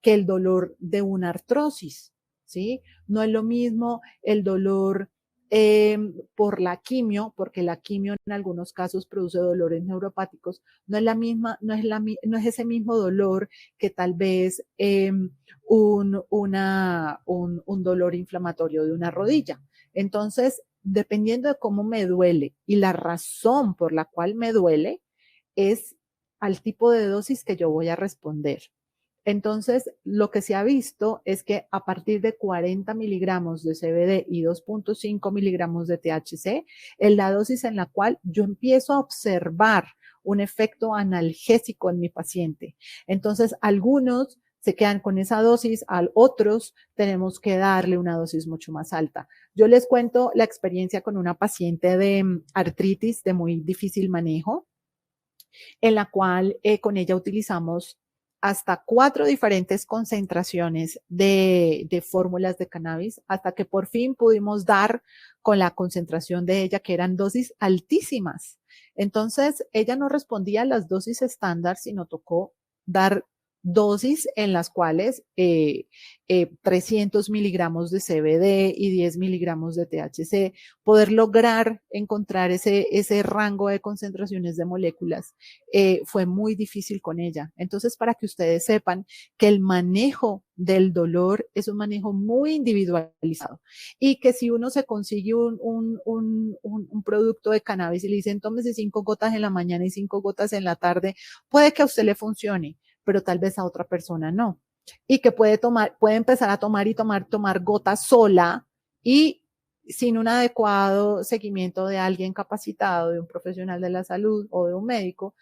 que el dolor de una artrosis, ¿sí? No es lo mismo el dolor por la quimio, porque la quimio en algunos casos produce dolores neuropáticos, no es ese mismo dolor que tal vez un dolor inflamatorio de una rodilla. Entonces, dependiendo de cómo me duele y la razón por la cual me duele, es al tipo de dosis que yo voy a responder. Entonces, lo que se ha visto es que a partir de 40 miligramos de CBD y 2.5 miligramos de THC, es la dosis en la cual yo empiezo a observar un efecto analgésico en mi paciente. Entonces, algunos se quedan con esa dosis, a otros tenemos que darle una dosis mucho más alta. Yo les cuento la experiencia con una paciente de artritis de muy difícil manejo, en la cual con ella utilizamos hasta 4 diferentes concentraciones de fórmulas de cannabis, hasta que por fin pudimos dar con la concentración de ella, que eran dosis altísimas. Entonces, ella no respondía a las dosis estándar, sino tocó dar dosis en las cuales 300 miligramos de CBD y 10 miligramos de THC, poder lograr encontrar ese rango de concentraciones de moléculas fue muy difícil con ella. Entonces, para que ustedes sepan que el manejo del dolor es un manejo muy individualizado y que si uno se consigue un producto de cannabis y le dicen tómese 5 gotas en la mañana y 5 gotas en la tarde, puede que a usted le funcione, pero tal vez a otra persona no. Y que puede empezar a tomar gotas sola y sin un adecuado seguimiento de alguien capacitado, de un profesional de la salud o de un médico,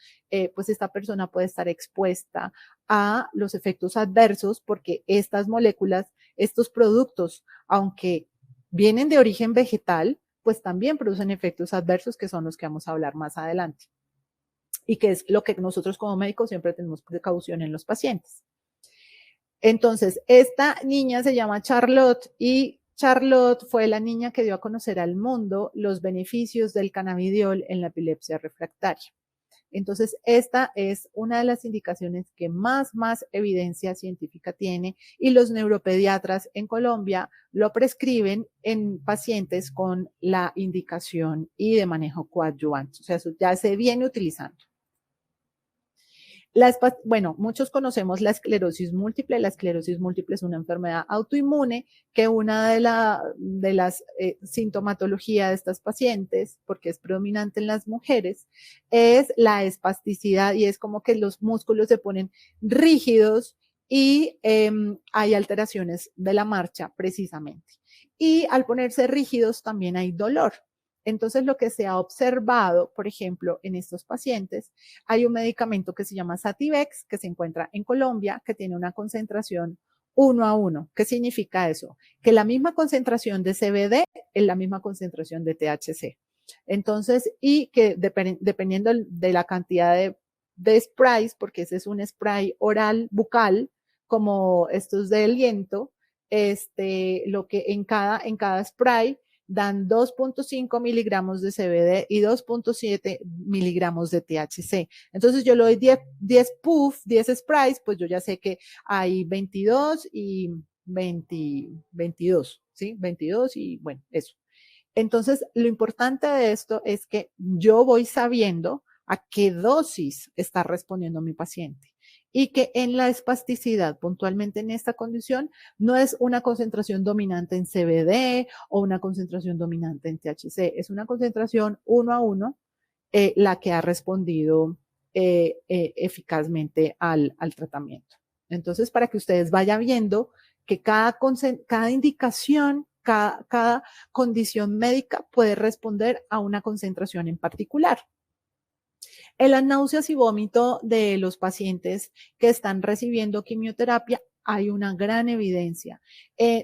pues esta persona puede estar expuesta a los efectos adversos porque estas moléculas, estos productos, aunque vienen de origen vegetal, pues también producen efectos adversos que son los que vamos a hablar más adelante. Y que es lo que nosotros como médicos siempre tenemos precaución en los pacientes. Entonces, esta niña se llama Charlotte y Charlotte fue la niña que dio a conocer al mundo los beneficios del cannabidiol en la epilepsia refractaria. Entonces, esta es una de las indicaciones que más evidencia científica tiene y los neuropediatras en Colombia lo prescriben en pacientes con la indicación y de manejo coadyuvante. O sea, eso ya se viene utilizando. Bueno, muchos conocemos la esclerosis múltiple. La esclerosis múltiple es una enfermedad autoinmune que una de las sintomatologías de estas pacientes, porque es predominante en las mujeres, es la espasticidad y es como que los músculos se ponen rígidos y hay alteraciones de la marcha precisamente. Y al ponerse rígidos también hay dolor. Entonces, lo que se ha observado, por ejemplo, en estos pacientes, hay un medicamento que se llama Sativex, que se encuentra en Colombia, que tiene una concentración 1:1. ¿Qué significa eso? Que la misma concentración de CBD es la misma concentración de THC. Entonces, y que dependiendo de la cantidad de sprays, porque ese es un spray oral bucal, como estos de aliento, lo que en cada spray dan 2.5 miligramos de CBD y 2.7 miligramos de THC. Entonces yo le doy 10 puff, 10 sprays, pues yo ya sé que hay 22 y 22, ¿sí? 22 y bueno, eso. Entonces, lo importante de esto es que yo voy sabiendo a qué dosis está respondiendo mi paciente. y que en la espasticidad, puntualmente en esta condición, no es una concentración dominante en CBD o una concentración dominante en THC, es una concentración 1 a 1 la que ha respondido eficazmente al tratamiento. Entonces, para que ustedes vayan viendo que cada indicación, cada condición médica puede responder a una concentración en particular. En las náuseas y vómito de los pacientes que están recibiendo quimioterapia hay una gran evidencia.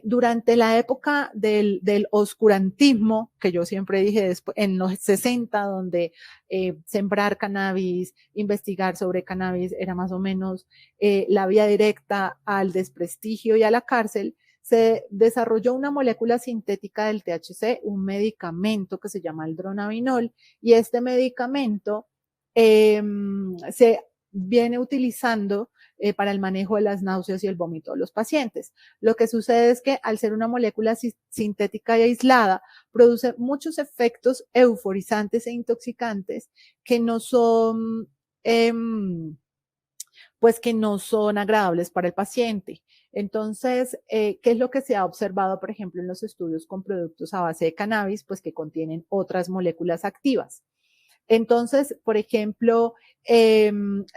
Durante la época del oscurantismo, que yo siempre dije después, en los 60, donde sembrar cannabis, investigar sobre cannabis era más o menos la vía directa al desprestigio y a la cárcel, se desarrolló una molécula sintética del THC, un medicamento que se llama el dronabinol, y este medicamento se viene utilizando para el manejo de las náuseas y el vómito de los pacientes. Lo que sucede es que al ser una molécula sintética y aislada, produce muchos efectos euforizantes e intoxicantes que no son, pues que no son agradables para el paciente. Entonces, ¿qué es lo que se ha observado, por ejemplo, en los estudios con productos a base de cannabis? Pues que contienen otras moléculas activas. Entonces, por ejemplo,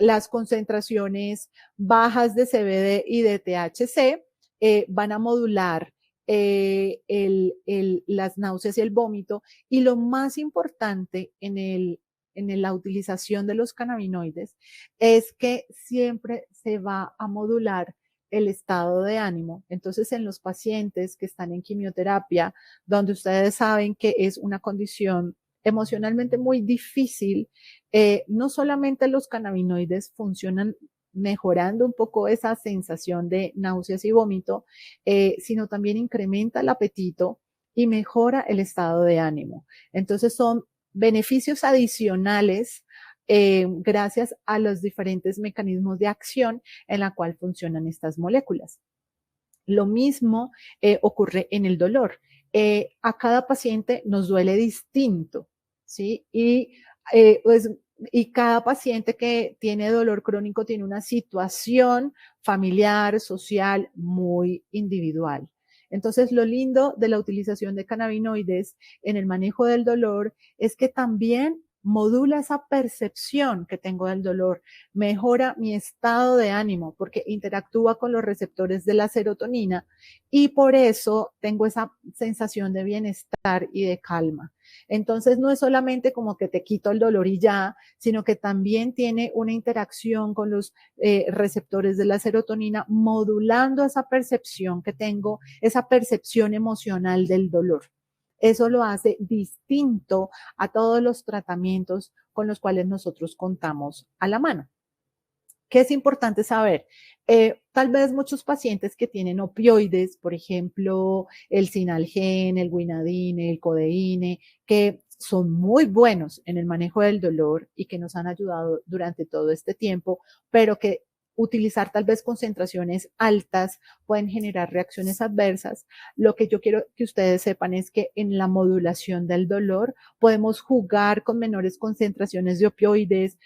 las concentraciones bajas de CBD y de THC van a modular las náuseas y el vómito. Y lo más importante en la utilización de los cannabinoides es que siempre se va a modular el estado de ánimo. Entonces, en los pacientes que están en quimioterapia, donde ustedes saben que es una condición emocionalmente muy difícil, no solamente los cannabinoides funcionan mejorando un poco esa sensación de náuseas y vómito, sino también incrementa el apetito y mejora el estado de ánimo. Entonces son beneficios adicionales gracias a los diferentes mecanismos de acción en la cual funcionan estas moléculas. Lo mismo ocurre en el dolor. A cada paciente nos duele distinto, ¿sí? Y cada paciente que tiene dolor crónico tiene una situación familiar, social, muy individual. Entonces, lo lindo de la utilización de cannabinoides en el manejo del dolor es que también modula esa percepción que tengo del dolor, mejora mi estado de ánimo porque interactúa con los receptores de la serotonina y por eso tengo esa sensación de bienestar y de calma. Entonces no es solamente como que te quito el dolor y ya, sino que también tiene una interacción con los receptores de la serotonina, modulando esa percepción que tengo, esa percepción emocional del dolor. Eso lo hace distinto a todos los tratamientos con los cuales nosotros contamos a la mano. ¿Qué es importante saber? Tal vez muchos pacientes que tienen opioides, por ejemplo, el Sinalgen, el Winadine, el Codeine, que son muy buenos en el manejo del dolor y que nos han ayudado durante todo este tiempo, pero que utilizar tal vez concentraciones altas pueden generar reacciones adversas. Lo que yo quiero que ustedes sepan es que en la modulación del dolor podemos jugar con menores concentraciones de opioides,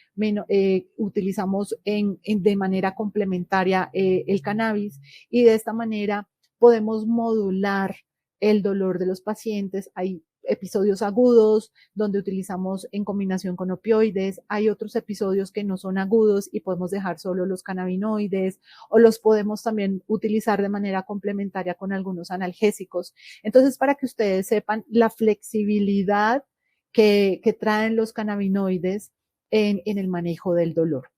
utilizamos de manera complementaria el cannabis y de esta manera podemos modular el dolor de los pacientes. Hay episodios agudos donde utilizamos en combinación con opioides, hay otros episodios que no son agudos y podemos dejar solo los cannabinoides o los podemos también utilizar de manera complementaria con algunos analgésicos. Entonces, para que ustedes sepan la flexibilidad que traen los cannabinoides en el manejo del dolor.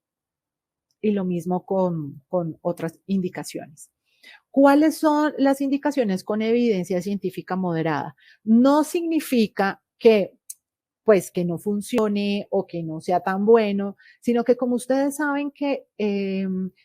Y lo mismo con otras indicaciones. ¿Cuáles son las indicaciones con evidencia científica moderada? No significa que pues que no funcione o que no sea tan bueno, sino que como ustedes saben que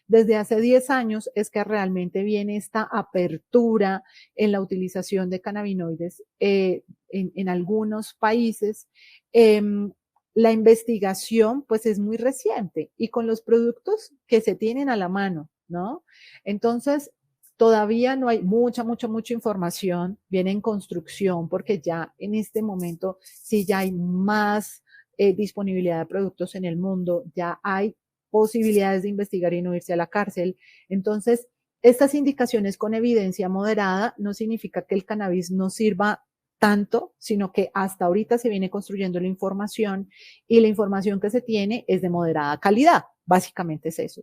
desde hace 10 años es que realmente viene esta apertura en la utilización de cannabinoides en algunos países, la investigación pues es muy reciente y con los productos que se tienen a la mano, ¿no? Entonces, todavía no hay mucha información, viene en construcción porque ya en este momento sí ya hay más disponibilidad de productos en el mundo, ya hay posibilidades de investigar y no irse a la cárcel. Entonces, estas indicaciones con evidencia moderada no significa que el cannabis no sirva tanto, sino que hasta ahorita se viene construyendo la información y la información que se tiene es de moderada calidad. Básicamente es eso.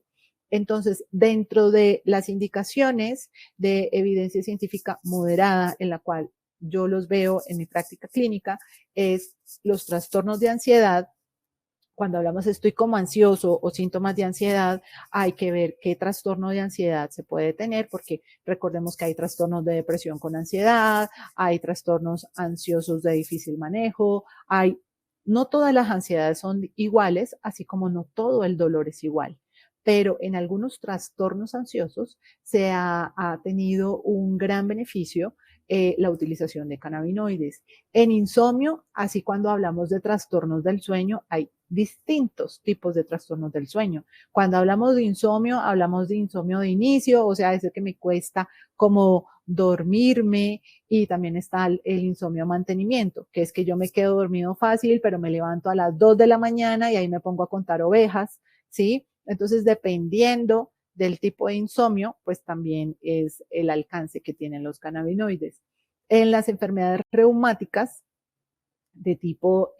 Entonces, dentro de las indicaciones de evidencia científica moderada, en la cual yo los veo en mi práctica clínica, es los trastornos de ansiedad. Cuando hablamos estoy como ansioso o síntomas de ansiedad, hay que ver qué trastorno de ansiedad se puede tener, porque recordemos que hay trastornos de depresión con ansiedad, hay trastornos ansiosos de difícil manejo, no todas las ansiedades son iguales, así como no todo el dolor es igual. Pero en algunos trastornos ansiosos se ha tenido un gran beneficio la utilización de cannabinoides. En insomnio, así cuando hablamos de trastornos del sueño, hay distintos tipos de trastornos del sueño. Cuando hablamos hablamos de insomnio de inicio, o sea, ese que me cuesta como dormirme, y también está el insomnio mantenimiento, que es que yo me quedo dormido fácil, pero me levanto a las 2 de la mañana y ahí me pongo a contar ovejas, ¿sí? Entonces, dependiendo del tipo de insomnio, pues también es el alcance que tienen los cannabinoides. En las enfermedades reumáticas de tipo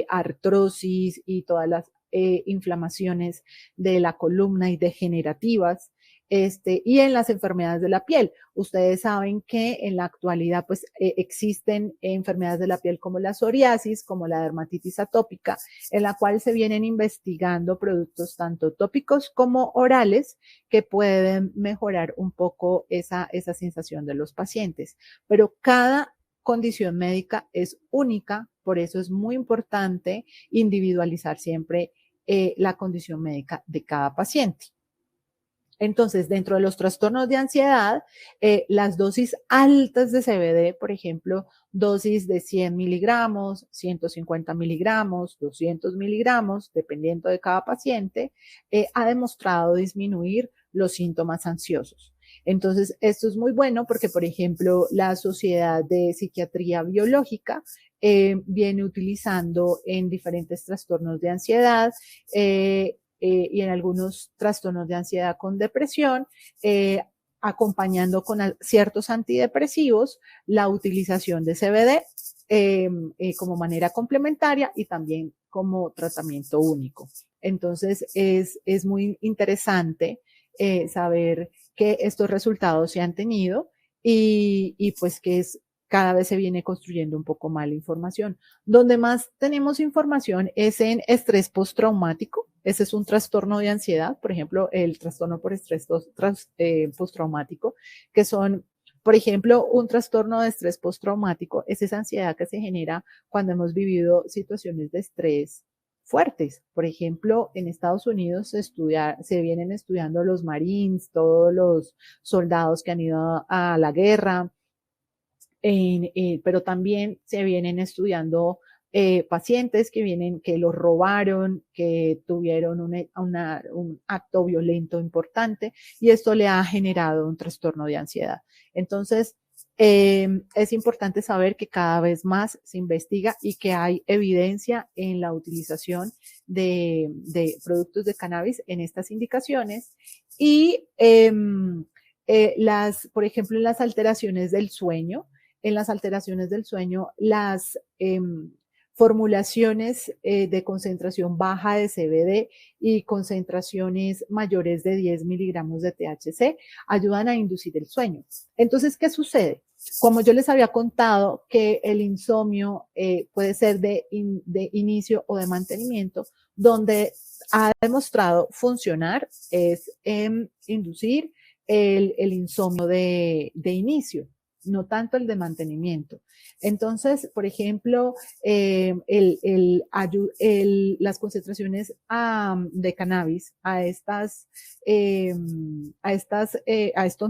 artrosis y todas las inflamaciones de la columna y degenerativas, y en las enfermedades de la piel. Ustedes saben que en la actualidad pues existen enfermedades de la piel como la psoriasis, como la dermatitis atópica, en la cual se vienen investigando productos tanto tópicos como orales que pueden mejorar un poco esa sensación de los pacientes. Pero cada condición médica es única, por eso es muy importante individualizar siempre la condición médica de cada paciente. Entonces, dentro de los trastornos de ansiedad, las dosis altas de CBD, por ejemplo, dosis de 100 miligramos, 150 miligramos, 200 miligramos, dependiendo de cada paciente, ha demostrado disminuir los síntomas ansiosos. Entonces, esto es muy bueno porque, por ejemplo, la Sociedad de Psiquiatría Biológica viene utilizando en diferentes trastornos de ansiedad y en algunos trastornos de ansiedad con depresión, acompañando con ciertos antidepresivos la utilización de CBD como manera complementaria y también como tratamiento único. Entonces, es muy interesante saber que estos resultados se han tenido y pues que cada vez se viene construyendo un poco más la información. Donde más tenemos información es en estrés postraumático. Ese es un trastorno de ansiedad, por ejemplo, el trastorno por estrés postraumático, que son, por ejemplo, un trastorno de estrés postraumático, es esa ansiedad que se genera cuando hemos vivido situaciones de estrés fuertes. Por ejemplo, en Estados Unidos se vienen estudiando los Marines, todos los soldados que han ido a la guerra, pero también se vienen estudiando pacientes que los robaron, que tuvieron un acto violento importante y esto le ha generado un trastorno de ansiedad. Entonces, es importante saber que cada vez más se investiga y que hay evidencia en la utilización de productos de cannabis en estas indicaciones y por ejemplo, en las alteraciones del sueño, las formulaciones de concentración baja de CBD y concentraciones mayores de 10 miligramos de THC ayudan a inducir el sueño. Entonces, ¿qué sucede? Como yo les había contado que el insomnio puede ser de inicio o de mantenimiento, donde ha demostrado funcionar es inducir el insomnio de inicio, no tanto el de mantenimiento. Entonces, por ejemplo, las concentraciones de cannabis a estos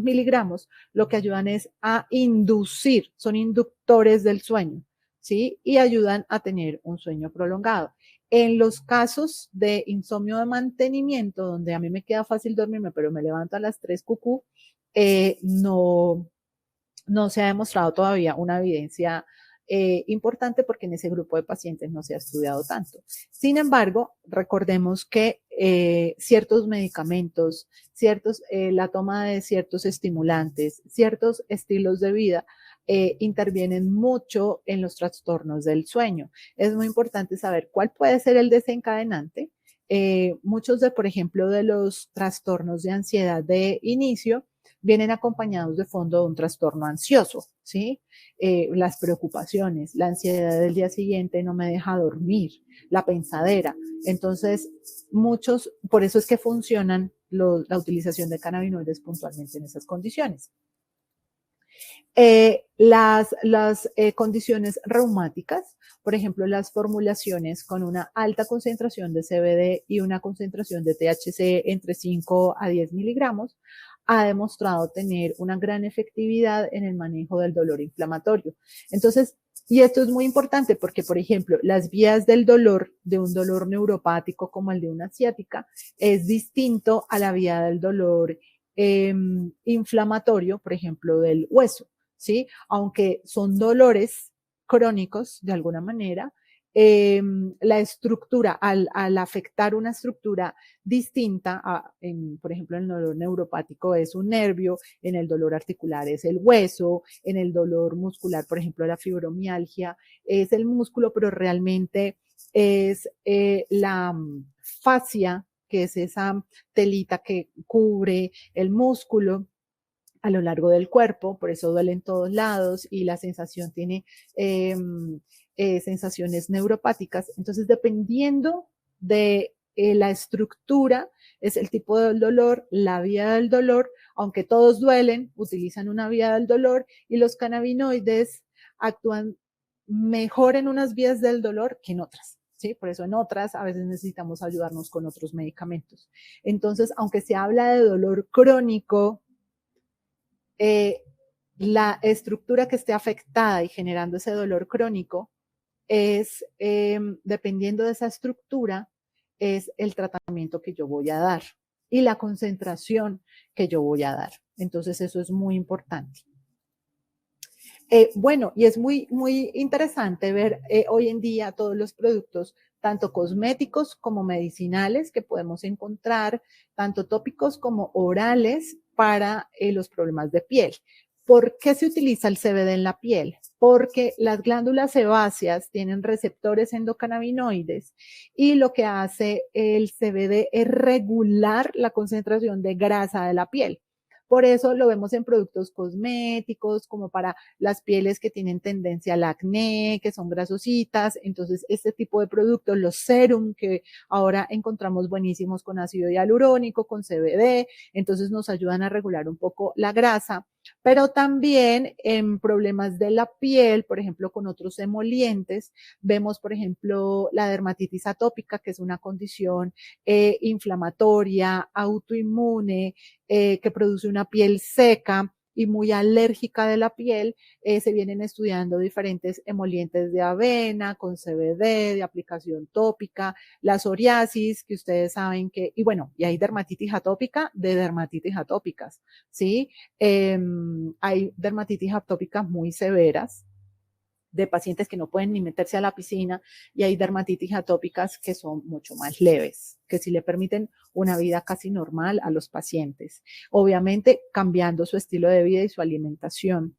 miligramos, lo que ayudan es a inducir, son inductores del sueño, ¿sí? Y ayudan a tener un sueño prolongado. En los casos de insomnio de mantenimiento, donde a mí me queda fácil dormirme, pero me levanto a las 3 cucú, no se ha demostrado todavía una evidencia importante porque en ese grupo de pacientes no se ha estudiado tanto. Sin embargo, recordemos que ciertos medicamentos, la toma de ciertos estimulantes, ciertos estilos de vida, intervienen mucho en los trastornos del sueño. Es muy importante saber cuál puede ser el desencadenante. Muchos de, por ejemplo, de los trastornos de ansiedad de inicio vienen acompañados de fondo de un trastorno ansioso, ¿sí? Las preocupaciones, la ansiedad del día siguiente no me deja dormir, la pensadera. Entonces, por eso es que funcionan la utilización de cannabinoides puntualmente en esas condiciones. Las condiciones reumáticas, por ejemplo, las formulaciones con una alta concentración de CBD y una concentración de THC entre 5 a 10 miligramos, ha demostrado tener una gran efectividad en el manejo del dolor inflamatorio. Entonces, y esto es muy importante porque, por ejemplo, las vías del dolor de un dolor neuropático como el de una ciática es distinto a la vía del dolor inflamatorio, por ejemplo, del hueso, ¿sí? Aunque son dolores crónicos de alguna manera, la estructura, al afectar una estructura distinta, por ejemplo, en el dolor neuropático es un nervio, en el dolor articular es el hueso, en el dolor muscular, por ejemplo, la fibromialgia es el músculo, pero realmente es la fascia, que es esa telita que cubre el músculo a lo largo del cuerpo, por eso duele en todos lados y la sensación tiene sensaciones neuropáticas. Entonces, dependiendo de la estructura, es el tipo del dolor, la vía del dolor, aunque todos duelen, utilizan una vía del dolor y los cannabinoides actúan mejor en unas vías del dolor que en otras. ¿Sí? Por eso en otras a veces necesitamos ayudarnos con otros medicamentos. Entonces, aunque se habla de dolor crónico, la estructura que esté afectada y generando ese dolor crónico es, dependiendo de esa estructura, es el tratamiento que yo voy a dar y la concentración que yo voy a dar. Entonces, eso es muy importante. Bueno, y es muy, muy interesante ver hoy en día todos los productos, tanto cosméticos como medicinales, que podemos encontrar, tanto tópicos como orales para los problemas de piel. ¿Por qué se utiliza el CBD en la piel? Porque las glándulas sebáceas tienen receptores endocannabinoides y lo que hace el CBD es regular la concentración de grasa de la piel. Por eso lo vemos en productos cosméticos, como para las pieles que tienen tendencia al acné, que son grasositas. Entonces, este tipo de productos, los serum que ahora encontramos buenísimos con ácido hialurónico, con CBD, entonces nos ayudan a regular un poco la grasa. Pero también en problemas de la piel, por ejemplo, con otros emolientes, vemos, por ejemplo, la dermatitis atópica, que es una condición inflamatoria, autoinmune, que produce una piel seca y muy alérgica de la piel. Se vienen estudiando diferentes emolientes de avena con CBD, de aplicación tópica, la psoriasis, que ustedes saben que, y bueno, y hay dermatitis atópica de dermatitis atópicas, ¿sí? Hay dermatitis atópicas muy severas, de pacientes que no pueden ni meterse a la piscina, y hay dermatitis atópicas que son mucho más leves, que sí le permiten una vida casi normal a los pacientes, obviamente cambiando su estilo de vida y su alimentación.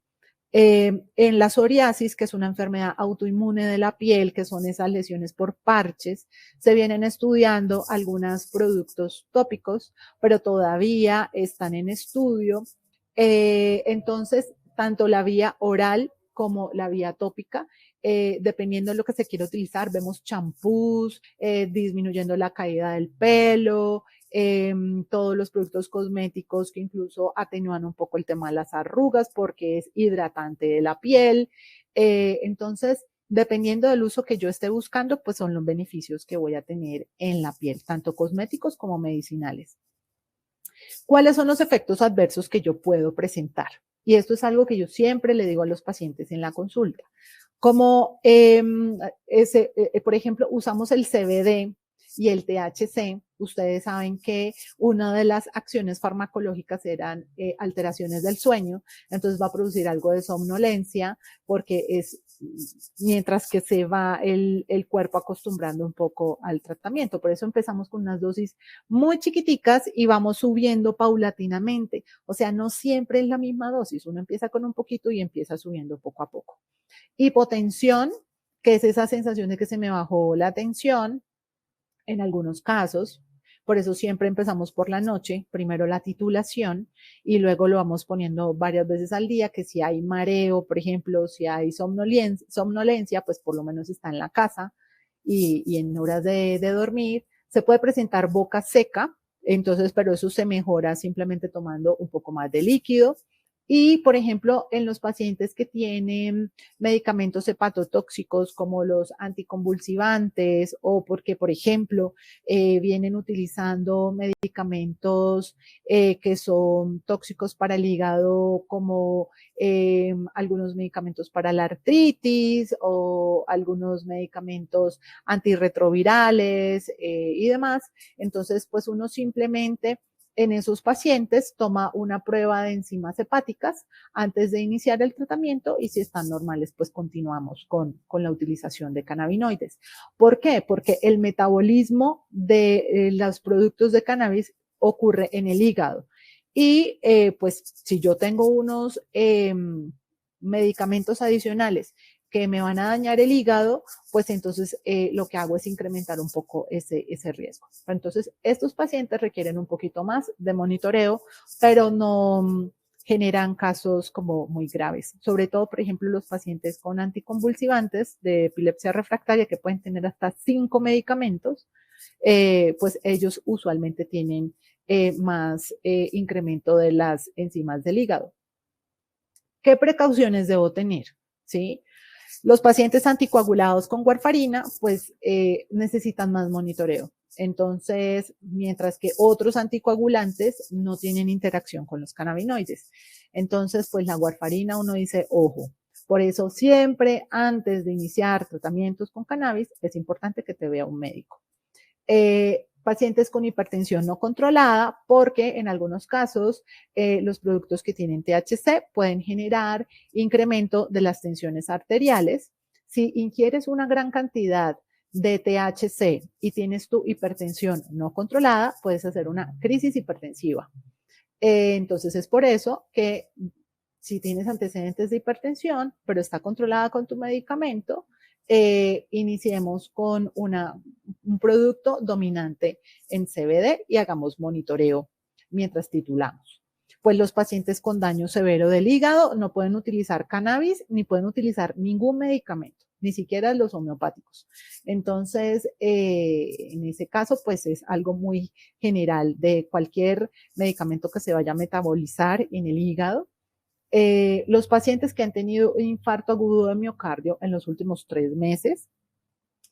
En la psoriasis, que es una enfermedad autoinmune de la piel, que son esas lesiones por parches, se vienen estudiando algunos productos tópicos, pero todavía están en estudio. Entonces, tanto la vía oral como la vía tópica, dependiendo de lo que se quiera utilizar, vemos champús, disminuyendo la caída del pelo, todos los productos cosméticos que incluso atenúan un poco el tema de las arrugas porque es hidratante de la piel. Entonces, dependiendo del uso que yo esté buscando, pues son los beneficios que voy a tener en la piel, tanto cosméticos como medicinales. ¿Cuáles son los efectos adversos que yo puedo presentar? Y esto es algo que yo siempre le digo a los pacientes en la consulta. Como, por ejemplo, usamos el CBD y el THC, ustedes saben que una de las acciones farmacológicas eran alteraciones del sueño, entonces va a producir algo de somnolencia porque es mientras que se va el cuerpo acostumbrando un poco al tratamiento. Por eso empezamos con unas dosis muy chiquiticas y vamos subiendo paulatinamente. O sea, no siempre es la misma dosis. Uno empieza con un poquito y empieza subiendo poco a poco. Hipotensión, que es esa sensación de que se me bajó la tensión en algunos casos. Por eso siempre empezamos por la noche, primero la titulación y luego lo vamos poniendo varias veces al día, que si hay mareo, por ejemplo, si hay somnolencia, pues por lo menos está en la casa y en horas de dormir. Se puede presentar boca seca, entonces, pero eso se mejora simplemente tomando un poco más de líquido. Y, por ejemplo, en los pacientes que tienen medicamentos hepatotóxicos como los anticonvulsivantes o porque, por ejemplo, vienen utilizando medicamentos que son tóxicos para el hígado, como algunos medicamentos para la artritis o algunos medicamentos antirretrovirales y demás. Entonces, pues uno simplemente en esos pacientes toma una prueba de enzimas hepáticas antes de iniciar el tratamiento y si están normales, pues continuamos con la utilización de cannabinoides. ¿Por qué? Porque el metabolismo de los productos de cannabis ocurre en el hígado. Y pues si yo tengo unos medicamentos adicionales que me van a dañar el hígado, pues entonces lo que hago es incrementar un poco ese riesgo. Entonces, estos pacientes requieren un poquito más de monitoreo, pero no generan casos como muy graves. Sobre todo, por ejemplo, los pacientes con anticonvulsivantes de epilepsia refractaria que pueden tener hasta 5 medicamentos, pues ellos usualmente tienen más incremento de las enzimas del hígado. ¿Qué precauciones debo tener? ¿Sí? Los pacientes anticoagulados con warfarina, pues necesitan más monitoreo. Entonces, mientras que otros anticoagulantes no tienen interacción con los cannabinoides. Entonces, pues la warfarina uno dice, ojo. Por eso siempre antes de iniciar tratamientos con cannabis es importante que te vea un médico. Pacientes con hipertensión no controlada, porque en algunos casos los productos que tienen THC pueden generar incremento de las tensiones arteriales. Si ingieres una gran cantidad de THC y tienes tu hipertensión no controlada, puedes hacer una crisis hipertensiva. Entonces es por eso que si tienes antecedentes de hipertensión, pero está controlada con tu medicamento, iniciemos con un producto dominante en CBD y hagamos monitoreo mientras titulamos. Pues los pacientes con daño severo del hígado no pueden utilizar cannabis ni pueden utilizar ningún medicamento, ni siquiera los homeopáticos. Entonces, en ese caso, pues es algo muy general de cualquier medicamento que se vaya a metabolizar en el hígado. Los pacientes que han tenido un infarto agudo de miocardio en los últimos 3 meses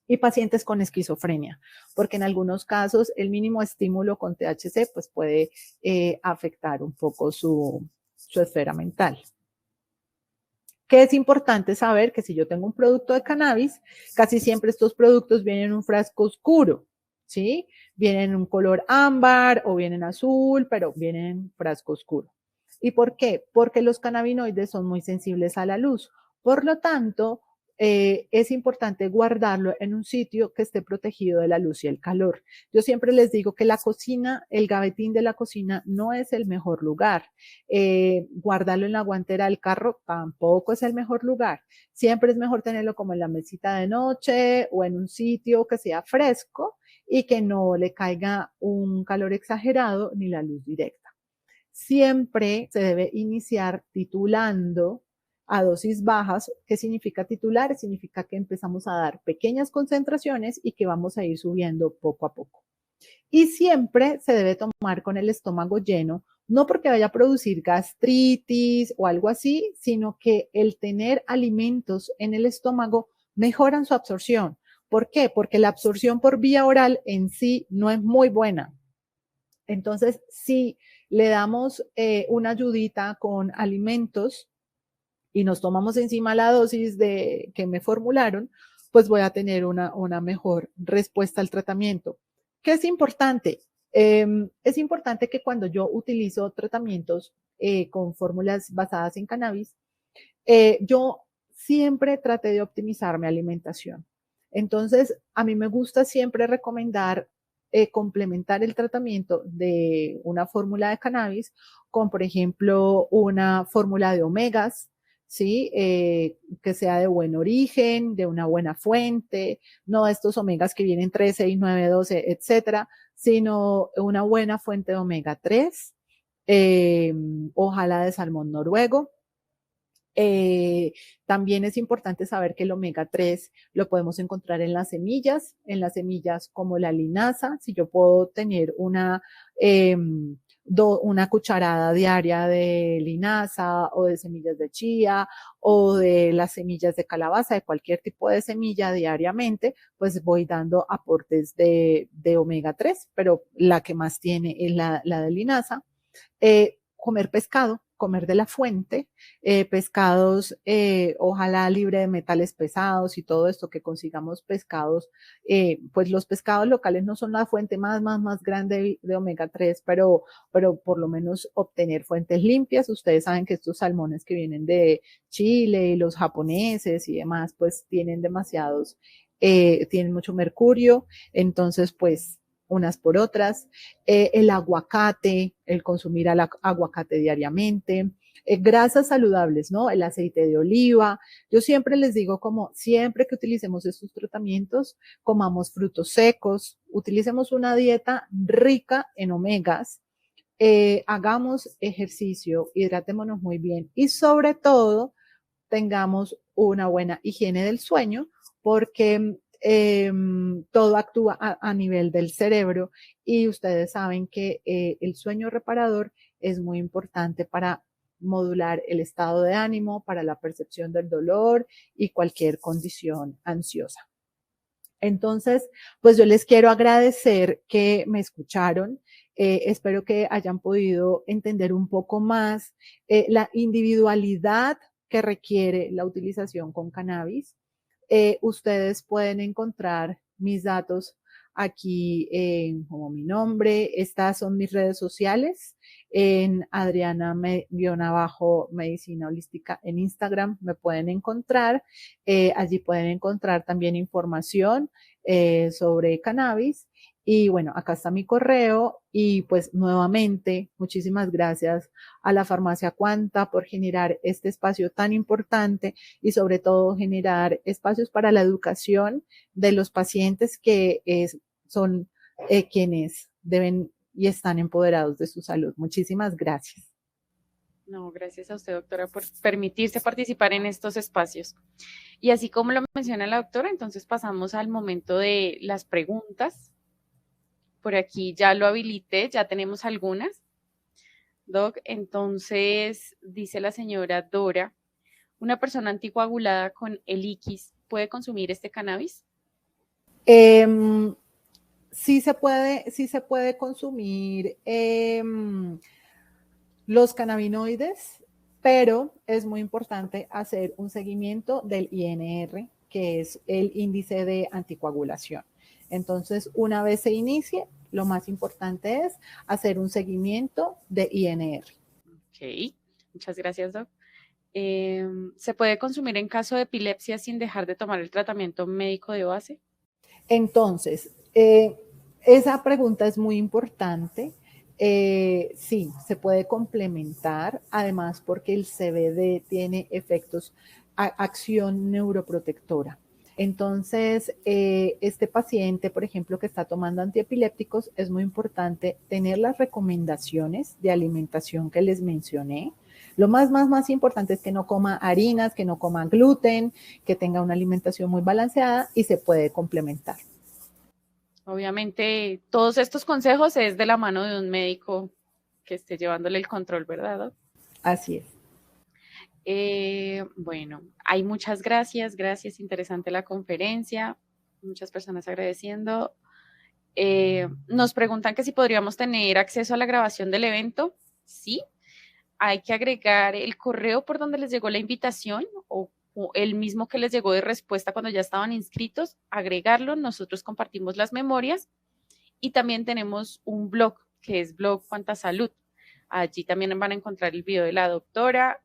y pacientes con esquizofrenia, porque en algunos casos el mínimo estímulo con THC pues puede afectar un poco su esfera mental. ¿Qué es importante saber? Que si yo tengo un producto de cannabis, casi siempre estos productos vienen en un frasco oscuro, ¿sí? Vienen en un color ámbar o vienen azul, pero vienen en frasco oscuro. ¿Y por qué? Porque los cannabinoides son muy sensibles a la luz. Por lo tanto, es importante guardarlo en un sitio que esté protegido de la luz y el calor. Yo siempre les digo que la cocina, el gavetín de la cocina no es el mejor lugar. Guardarlo en la guantera del carro tampoco es el mejor lugar. Siempre es mejor tenerlo como en la mesita de noche o en un sitio que sea fresco y que no le caiga un calor exagerado ni la luz directa. Siempre se debe iniciar titulando a dosis bajas. ¿Qué significa titular? Significa que empezamos a dar pequeñas concentraciones y que vamos a ir subiendo poco a poco. Y siempre se debe tomar con el estómago lleno, no porque vaya a producir gastritis o algo así, sino que el tener alimentos en el estómago mejoran su absorción. ¿Por qué? Porque la absorción por vía oral en sí no es muy buena. Entonces, si le damos una ayudita con alimentos y nos tomamos encima la dosis que me formularon, pues voy a tener una mejor respuesta al tratamiento. ¿Qué es importante? Es importante que cuando yo utilizo tratamientos con fórmulas basadas en cannabis, yo siempre traté de optimizar mi alimentación. Entonces, a mí me gusta siempre recomendar complementar el tratamiento de una fórmula de cannabis con, por ejemplo, una fórmula de omegas, ¿sí? Que sea de buen origen, de una buena fuente, no estos omegas que vienen 3, 6, 9, 12, etcétera, sino una buena fuente de omega 3, ojalá de salmón noruego. También es importante saber que el omega 3 lo podemos encontrar en las semillas como la linaza. Si yo puedo tener una cucharada diaria de linaza o de semillas de chía o de las semillas de calabaza, de cualquier tipo de semilla diariamente, pues voy dando aportes de omega 3, pero la que más tiene es la de linaza. Comer pescado, comer de la fuente, pescados, ojalá libre de metales pesados y todo esto, que consigamos pescados, pues los pescados locales no son la fuente más grande de omega 3, pero por lo menos obtener fuentes limpias. Ustedes saben que estos salmones que vienen de Chile y los japoneses y demás, pues tienen mucho mercurio, entonces pues unas por otras, el aguacate, el consumir aguacate diariamente, grasas saludables, ¿no? El aceite de oliva. Yo siempre les digo como siempre que utilicemos estos tratamientos, comamos frutos secos, utilicemos una dieta rica en omegas, hagamos ejercicio, hidratémonos muy bien y sobre todo tengamos una buena higiene del sueño, porque todo actúa a nivel del cerebro y ustedes saben que el sueño reparador es muy importante para modular el estado de ánimo, para la percepción del dolor y cualquier condición ansiosa. Entonces, pues yo les quiero agradecer que me escucharon. Espero que hayan podido entender un poco más la individualidad que requiere la utilización con cannabis. Ustedes pueden encontrar mis datos aquí como mi nombre. Estas son mis redes sociales. En Adriana-Medicina Holística en Instagram me pueden encontrar. Allí pueden encontrar también información sobre cannabis. Y bueno, acá está mi correo y pues nuevamente muchísimas gracias a la Farmacia Cuanta por generar este espacio tan importante y sobre todo generar espacios para la educación de los pacientes que son quienes deben y están empoderados de su salud. Muchísimas gracias. No, gracias a usted, doctora, por permitirse participar en estos espacios. Y así como lo menciona la doctora, entonces pasamos al momento de las preguntas. Por aquí ya lo habilité, ya tenemos algunas. Doc, entonces dice la señora Dora, ¿una persona anticoagulada con eliquis puede consumir este cannabis? Sí se puede consumir los cannabinoides, pero es muy importante hacer un seguimiento del INR, que es el índice de anticoagulación. Entonces, una vez se inicie, lo más importante es hacer un seguimiento de INR. Ok, muchas gracias, Doc. ¿Se puede consumir en caso de epilepsia sin dejar de tomar el tratamiento médico de base? Entonces, esa pregunta es muy importante. Sí, se puede complementar, además porque el CBD tiene efectos, acción neuroprotectora. Entonces, este paciente, por ejemplo, que está tomando antiepilépticos, es muy importante tener las recomendaciones de alimentación que les mencioné. Lo más importante es que no coma harinas, que no coma gluten, que tenga una alimentación muy balanceada y se puede complementar. Obviamente, todos estos consejos es de la mano de un médico que esté llevándole el control, ¿verdad? Así es. Bueno, hay muchas gracias, interesante la conferencia, muchas personas agradeciendo. Nos preguntan que si podríamos tener acceso a la grabación del evento. Sí, hay que agregar el correo por donde les llegó la invitación o el mismo que les llegó de respuesta cuando ya estaban inscritos, agregarlo, nosotros compartimos las memorias y también tenemos un blog que es blog Cuanta Salud. Allí también van a encontrar el video de la doctora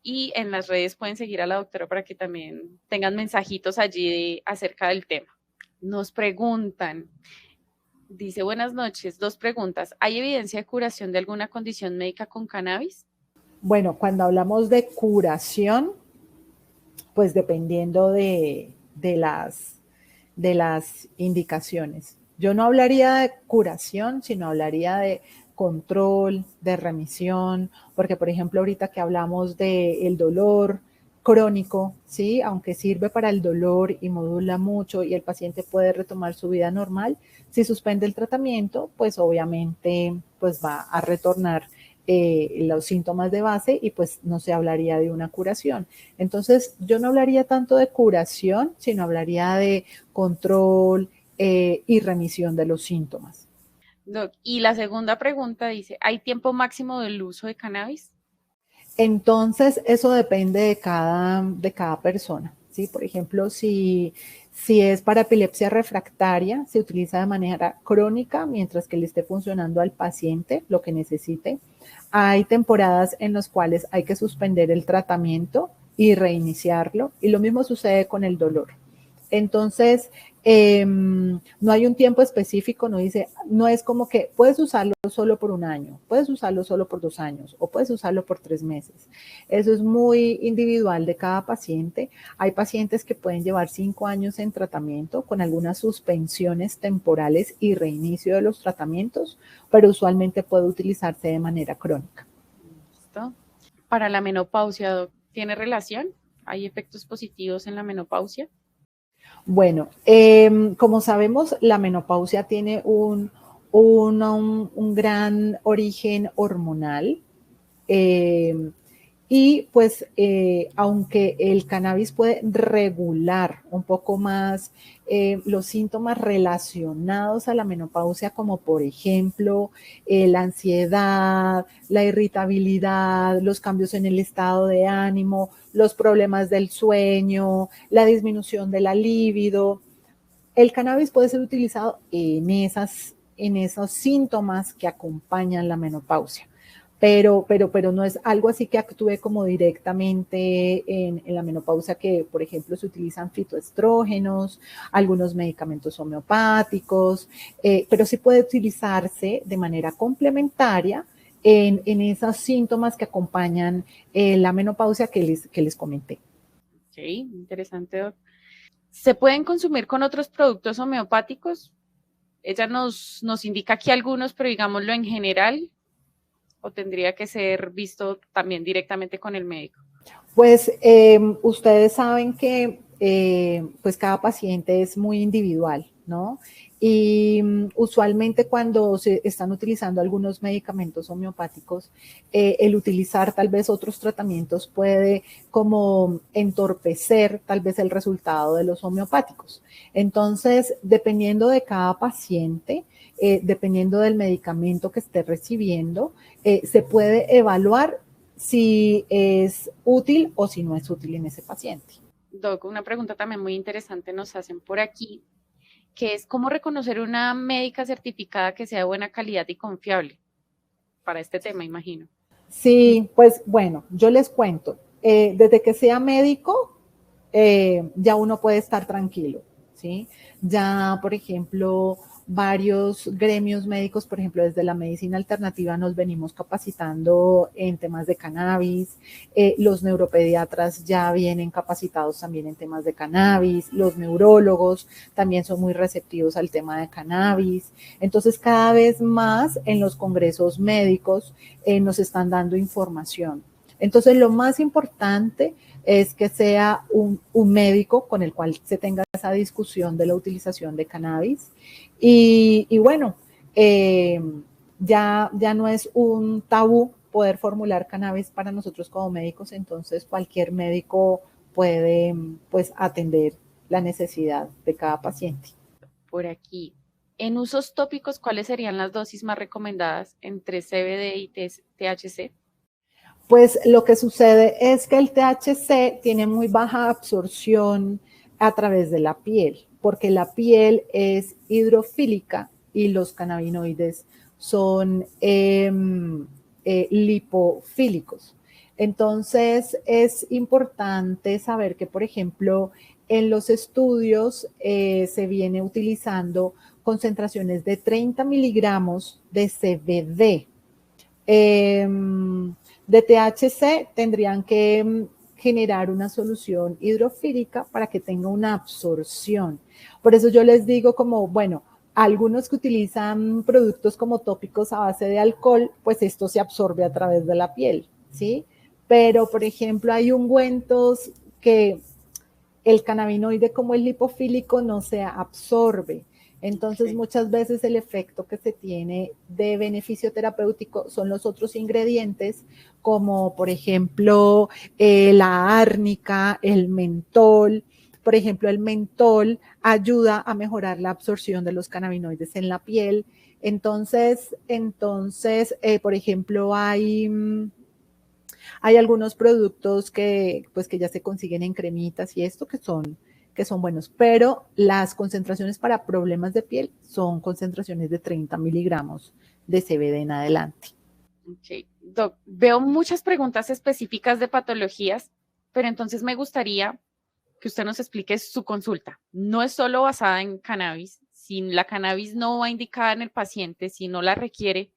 y en las redes pueden seguir a la doctora para que también tengan mensajitos allí acerca del tema. Nos preguntan, dice, buenas noches, 2 preguntas. ¿Hay evidencia de curación de alguna condición médica con cannabis? Bueno, cuando hablamos de curación, pues dependiendo de las indicaciones. Yo no hablaría de curación, sino hablaría de control, de remisión, porque por ejemplo ahorita que hablamos del dolor crónico, ¿sí? Aunque sirve para el dolor y modula mucho y el paciente puede retomar su vida normal, si suspende el tratamiento, pues obviamente pues va a retornar los síntomas de base y pues no se hablaría de una curación. Entonces yo no hablaría tanto de curación, sino hablaría de control y remisión de los síntomas. Doc, y la segunda pregunta dice, ¿hay tiempo máximo del uso de cannabis? Entonces, eso depende de cada persona, ¿sí? Por ejemplo, si es para epilepsia refractaria, se utiliza de manera crónica mientras que le esté funcionando al paciente lo que necesite. Hay temporadas en las cuales hay que suspender el tratamiento y reiniciarlo, y lo mismo sucede con el dolor. Entonces, no hay un tiempo específico, no es como que puedes usarlo solo por un año, puedes usarlo solo por 2 años o puedes usarlo por 3 meses. Eso es muy individual de cada paciente. Hay pacientes que pueden llevar 5 años en tratamiento con algunas suspensiones temporales y reinicio de los tratamientos, pero usualmente puede utilizarse de manera crónica. ¿Listo? Para la menopausia, Doc, ¿tiene relación? ¿Hay efectos positivos en la menopausia? Bueno, como sabemos, la menopausia tiene un gran origen hormonal. Eh, y pues, aunque el cannabis puede regular un poco más los síntomas relacionados a la menopausia, como por ejemplo la ansiedad, la irritabilidad, los cambios en el estado de ánimo, los problemas del sueño, la disminución de la libido, el cannabis puede ser utilizado en esos síntomas que acompañan la menopausia. Pero no es algo así que actúe como directamente en la menopausia, que por ejemplo se utilizan fitoestrógenos, algunos medicamentos homeopáticos, pero sí puede utilizarse de manera complementaria en esos síntomas que acompañan la menopausia que les comenté. Ok, interesante, Doc. ¿Se pueden consumir con otros productos homeopáticos? Ella nos indica aquí algunos, pero digámoslo en general, o tendría que ser visto también directamente con el médico. Pues ustedes saben que pues cada paciente es muy individual, ¿no? Y usualmente cuando se están utilizando algunos medicamentos homeopáticos, el utilizar tal vez otros tratamientos puede como entorpecer tal vez el resultado de los homeopáticos. Entonces, dependiendo de cada paciente, dependiendo del medicamento que esté recibiendo, se puede evaluar si es útil o si no es útil en ese paciente. Doc, una pregunta también muy interesante nos hacen por aquí, que es cómo reconocer una médica certificada que sea de buena calidad y confiable para este tema, imagino. Sí, pues bueno, yo les cuento, desde que sea médico, ya uno puede estar tranquilo, ¿sí? Ya, por ejemplo, varios gremios médicos, por ejemplo, desde la medicina alternativa nos venimos capacitando en temas de cannabis, los neuropediatras ya vienen capacitados también en temas de cannabis, los neurólogos también son muy receptivos al tema de cannabis, entonces cada vez más en los congresos médicos nos están dando información. Entonces, lo más importante es que sea un médico con el cual se tenga esa discusión de la utilización de cannabis. Y bueno, ya no es un tabú poder formular cannabis para nosotros como médicos, entonces cualquier médico puede pues atender la necesidad de cada paciente. Por aquí, en usos tópicos, ¿cuáles serían las dosis más recomendadas entre CBD y THC? Pues lo que sucede es que el THC tiene muy baja absorción a través de la piel, porque la piel es hidrofílica y los cannabinoides son lipofílicos. Entonces, es importante saber que, por ejemplo, en los estudios se viene utilizando concentraciones de 30 miligramos de CBD. De THC tendrían que generar una solución hidrofílica para que tenga una absorción. Por eso yo les digo como, bueno, algunos que utilizan productos como tópicos a base de alcohol, pues esto se absorbe a través de la piel, ¿sí? Pero, por ejemplo, hay ungüentos que el cannabinoide como el lipofílico no se absorbe. Entonces, Okay. muchas veces el efecto que se tiene de beneficio terapéutico son los otros ingredientes, como por ejemplo la árnica, el mentol. Por ejemplo, el mentol ayuda a mejorar la absorción de los cannabinoides en la piel. Entonces, por ejemplo, hay algunos productos que, pues, que ya se consiguen en cremitas y esto que son buenos, pero las concentraciones para problemas de piel son concentraciones de 30 miligramos de CBD en adelante. Ok. Doc, veo muchas preguntas específicas de patologías, pero entonces me gustaría que usted nos explique su consulta. No es solo basada en cannabis. Si la cannabis no va indicada en el paciente, si no la requiere,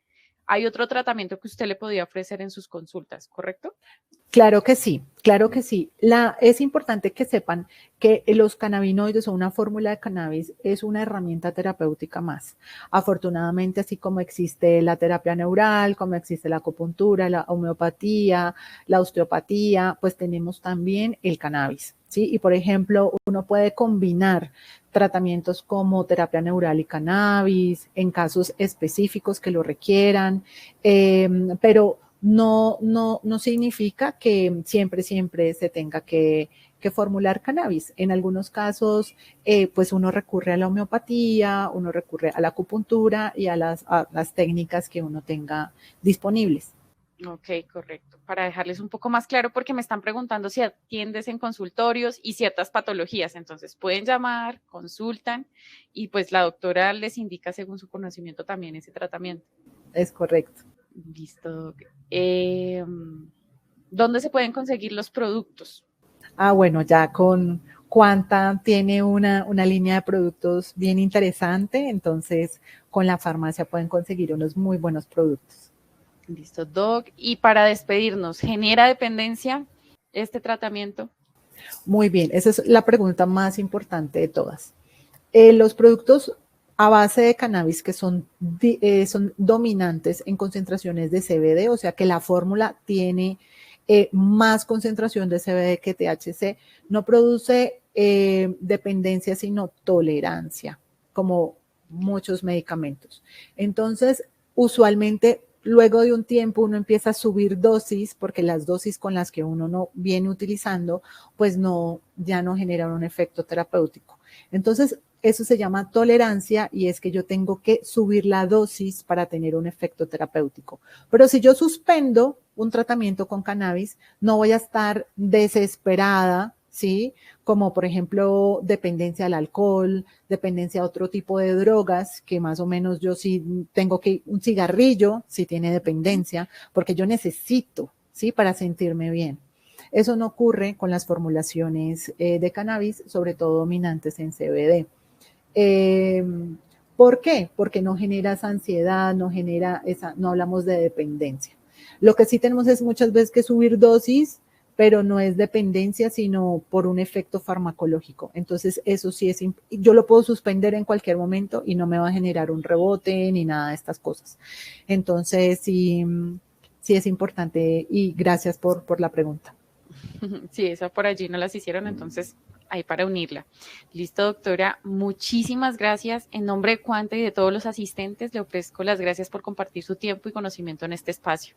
hay otro tratamiento que usted le podría ofrecer en sus consultas, ¿correcto? Claro que sí, claro que sí. Es importante que sepan que los cannabinoides o una fórmula de cannabis es una herramienta terapéutica más. Afortunadamente, así como existe la terapia neural, como existe la acupuntura, la homeopatía, la osteopatía, pues tenemos también el cannabis, ¿sí? Y por ejemplo, uno puede combinar tratamientos como terapia neural y cannabis en casos específicos que lo requieran, pero no significa que siempre se tenga que formular cannabis. En algunos casos, pues uno recurre a la homeopatía, uno recurre a la acupuntura y a las técnicas que uno tenga disponibles. Ok, correcto. Para dejarles un poco más claro, porque me están preguntando si atiendes en consultorios y ciertas patologías. Entonces pueden llamar, consultan y pues la doctora les indica según su conocimiento también ese tratamiento. Es correcto. Listo. Eh, ¿Dónde se pueden conseguir los productos? Ah, bueno, ya con Cuanta tiene una línea de productos bien interesante, entonces con la farmacia pueden conseguir unos muy buenos productos. Listo, Doc. Y para despedirnos, ¿genera dependencia este tratamiento? Muy bien, esa es la pregunta más importante de todas. Los productos a base de cannabis que son dominantes en concentraciones de CBD, o sea que la fórmula tiene más concentración de CBD que THC, no produce dependencia, sino tolerancia, como muchos medicamentos. Entonces, usualmente, luego de un tiempo, uno empieza a subir dosis, porque las dosis con las que uno no viene utilizando, pues no, ya no generan un efecto terapéutico. Entonces, eso se llama tolerancia y es que yo tengo que subir la dosis para tener un efecto terapéutico. Pero si yo suspendo un tratamiento con cannabis, no voy a estar desesperada, ¿sí? Como por ejemplo dependencia al alcohol, dependencia a otro tipo de drogas, que más o menos yo sí tengo que, un cigarrillo si tiene dependencia, porque yo necesito, ¿sí? Para sentirme bien. Eso no ocurre con las formulaciones de cannabis, sobre todo dominantes en CBD. Eh, ¿Por qué? Porque no genera esa ansiedad, no hablamos de dependencia. Lo que sí tenemos es muchas veces que subir dosis, pero no es dependencia, sino por un efecto farmacológico. Entonces, eso sí yo lo puedo suspender en cualquier momento y no me va a generar un rebote ni nada de estas cosas. Entonces, sí es importante y gracias por la pregunta. Sí, esa por allí no las hicieron, entonces ahí para unirla. Listo, doctora. Muchísimas gracias. En nombre de Cuanta y de todos los asistentes, le ofrezco las gracias por compartir su tiempo y conocimiento en este espacio.